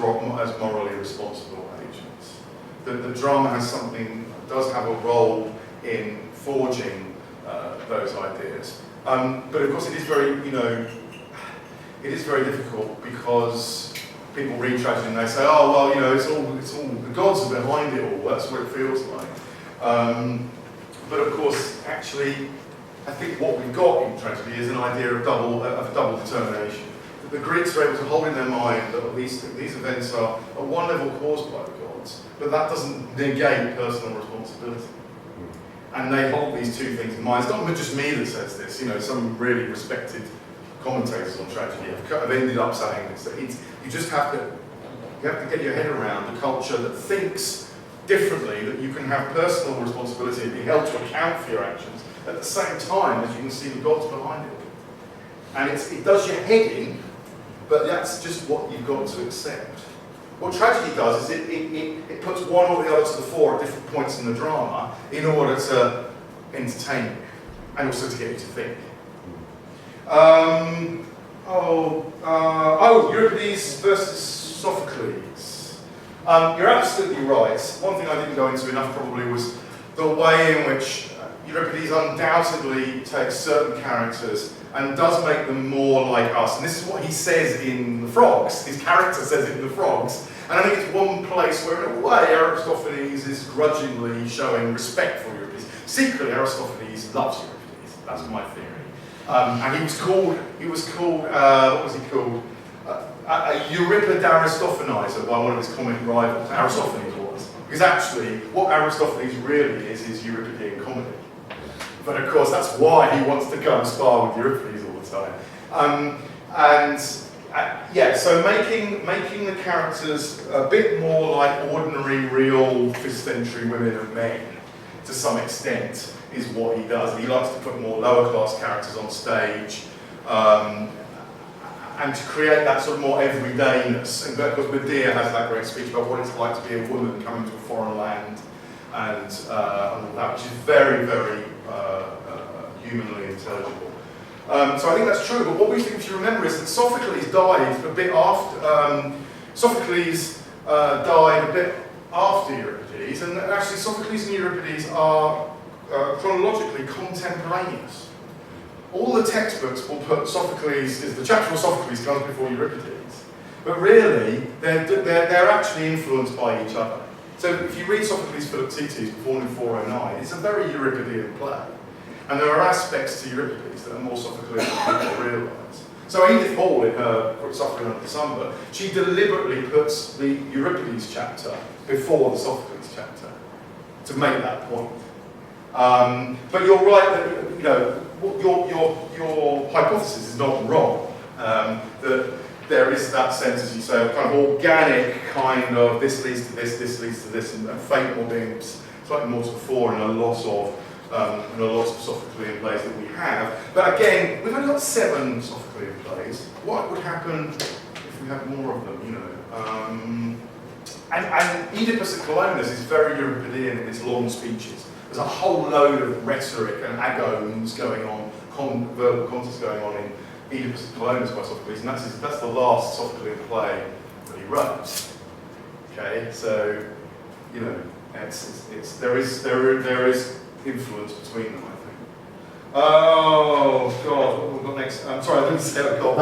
morally responsible agents. That the drama does have a role in forging those ideas. But of course it is very difficult, because people read tragedy and they say, oh well, it's all the gods are behind it all. That's what it feels like. But of course, actually, I think what we've got in tragedy is an idea of double determination. That the Greeks are able to hold in their mind that these events are at one level caused by the gods, but that doesn't negate personal responsibility. And they hold these two things in mind. It's not just me that says this. Some really respected commentators on tragedy have ended up saying this. That you have to get your head around a culture that thinks differently, that you can have personal responsibility and be held to account for your actions at the same time as you can see the gods behind it. And it does your head in, but that's just what you've got to accept. What tragedy does is it puts one or the other to the fore at different points in the drama in order to entertain you and also to get you to think. Euripides versus Sophocles. You're absolutely right. One thing I didn't go into enough probably was the way in which Euripides undoubtedly takes certain characters and does make them more like us. And this is what he says in The Frogs. His character says it in The Frogs. And I think it's one place where, in a way, Aristophanes is grudgingly showing respect for Euripides. Secretly, Aristophanes loves Euripides. That's my theory. And he was called, what was he called? A Euripidean Aristophanizer by one of his comic rivals. Aristophanes was. Because actually, what Aristophanes really is Euripidean comedy. But of course, that's why he wants to go and spar with Euripides all the time. So making the characters a bit more like ordinary, real 5th century women and men, to some extent, is what he does. He likes to put more lower class characters on stage, and to create that sort of more everydayness. And of course, Medea has that great speech about what it's like to be a woman coming to a foreign land, and all that, which is very, very humanly intelligible. So I think that's true, but what we think we should remember is that Sophocles died a bit after, Euripides, and actually Sophocles and Euripides are chronologically contemporaneous. All the textbooks will put Sophocles, the chapter of Sophocles comes before Euripides, but really they're actually influenced by each other. So if you read Sophocles Philoctetes, born in 409, it's a very Euripidean play. And there are aspects to Euripides that are more Sophoclean than people realise. So Edith Hall, in her Suffering Under the Sunburn, she deliberately puts the Euripides chapter before the Sophocles chapter to make that point. But you're right that your hypothesis is not wrong. That there is that sense, as you say, of kind of organic kind of this leads to this leads to this, and fate more being slightly more to the fore in a lot of Sophoclean plays that we have. But again, we've only got 7 Sophoclean plays. What would happen if we had more of them, And Oedipus at Colonus is very Euripidean in its long speeches. There's a whole load of rhetoric and agones going on, verbal contests going on in Oedipus at Colonus by Sophocles, and that's the last Sophoclean play that he wrote. Okay, so there is influence between them, I think. Oh God, what have we got next? I'm sorry, I didn't say I got.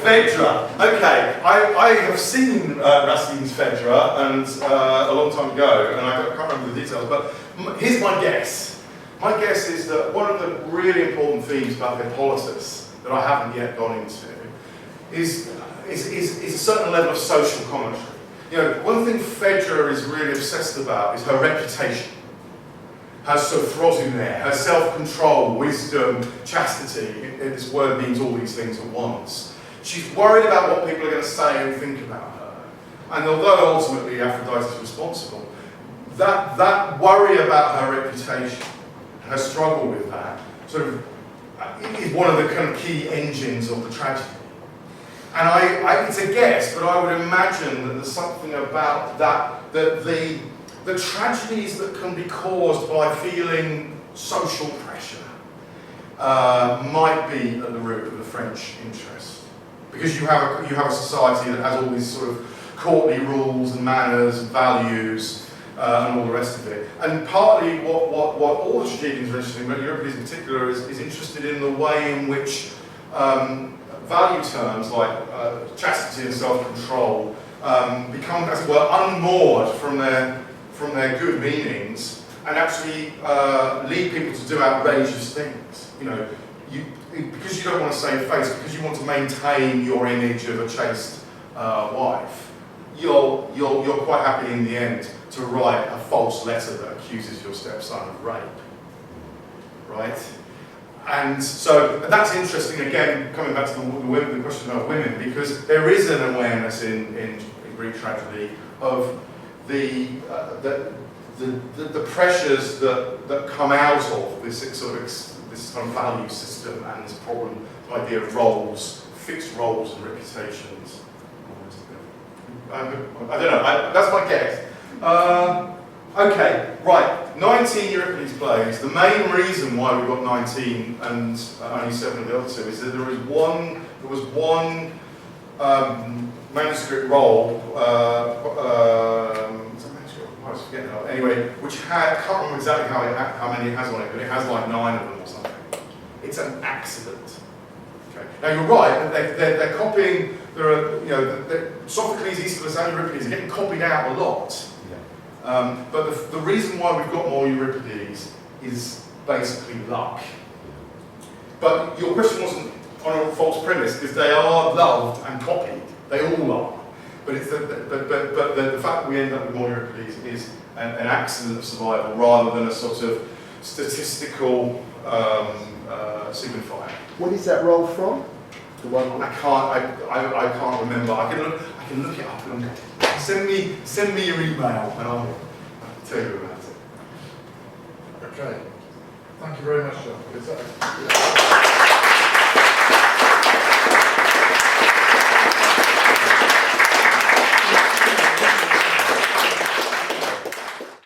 Phaedra. Okay, I have seen Racine's Phaedra and a long time ago, and I can't remember the details. But here's my guess. My guess is that one of the really important themes about Hippolytus that I haven't yet gone into is a certain level of social commentary. One thing Phaedra is really obsessed about is her reputation, her sophrosyne, her self-control, wisdom, chastity. This word means all these things at once. She's worried about what people are going to say and think about her. And although ultimately Aphrodite is responsible, that worry about her reputation, her struggle with that, sort of is one of the kind of key engines of the tragedy. And it's a guess, but I would imagine that there's something about that the tragedies that can be caused by feeling social pressure might be at the root of the French interest. Because you have a society that has all these sort of courtly rules and manners and values and all the rest of it. And partly what all the tragedians are interested in, but Euripides in particular, is interested in the way in which value terms like chastity and self-control become, as it were, unmoored from their good meanings and actually lead people to do outrageous things. Because you don't want to save face, because you want to maintain your image of a chaste wife, you're quite happy in the end to write a false letter that accuses your stepson of rape, right? And so that's interesting, again, coming back to the question about women, because there is an awareness in Greek tragedy, of the pressures that come out of this sort of this kind of value system and this problem, the idea of roles, fixed roles and reputations. I don't know, that's my guess. Okay, right, 19 Euripides plays. The main reason why we've got 19 and only 7 of the other 2 is that there was one manuscript roll, I was forgetting now. Anyway, which had, I can't remember exactly how many it has on it, but it has like 9 of them or something. It's an accident. Okay. Now you're right, they're copying, Sophocles, Aeschylus and Euripides are getting copied out a lot. But the reason why we've got more Euripides is basically luck. But your question wasn't on a false premise, because they are loved and copied. They all are. But it's the fact that we end up with more Euripides is an accident of survival rather than a sort of statistical signifier. What is that roll from? The one I can't remember. I can look it up and send me your email and I'll tell you about it. Okay. Thank you very much, John.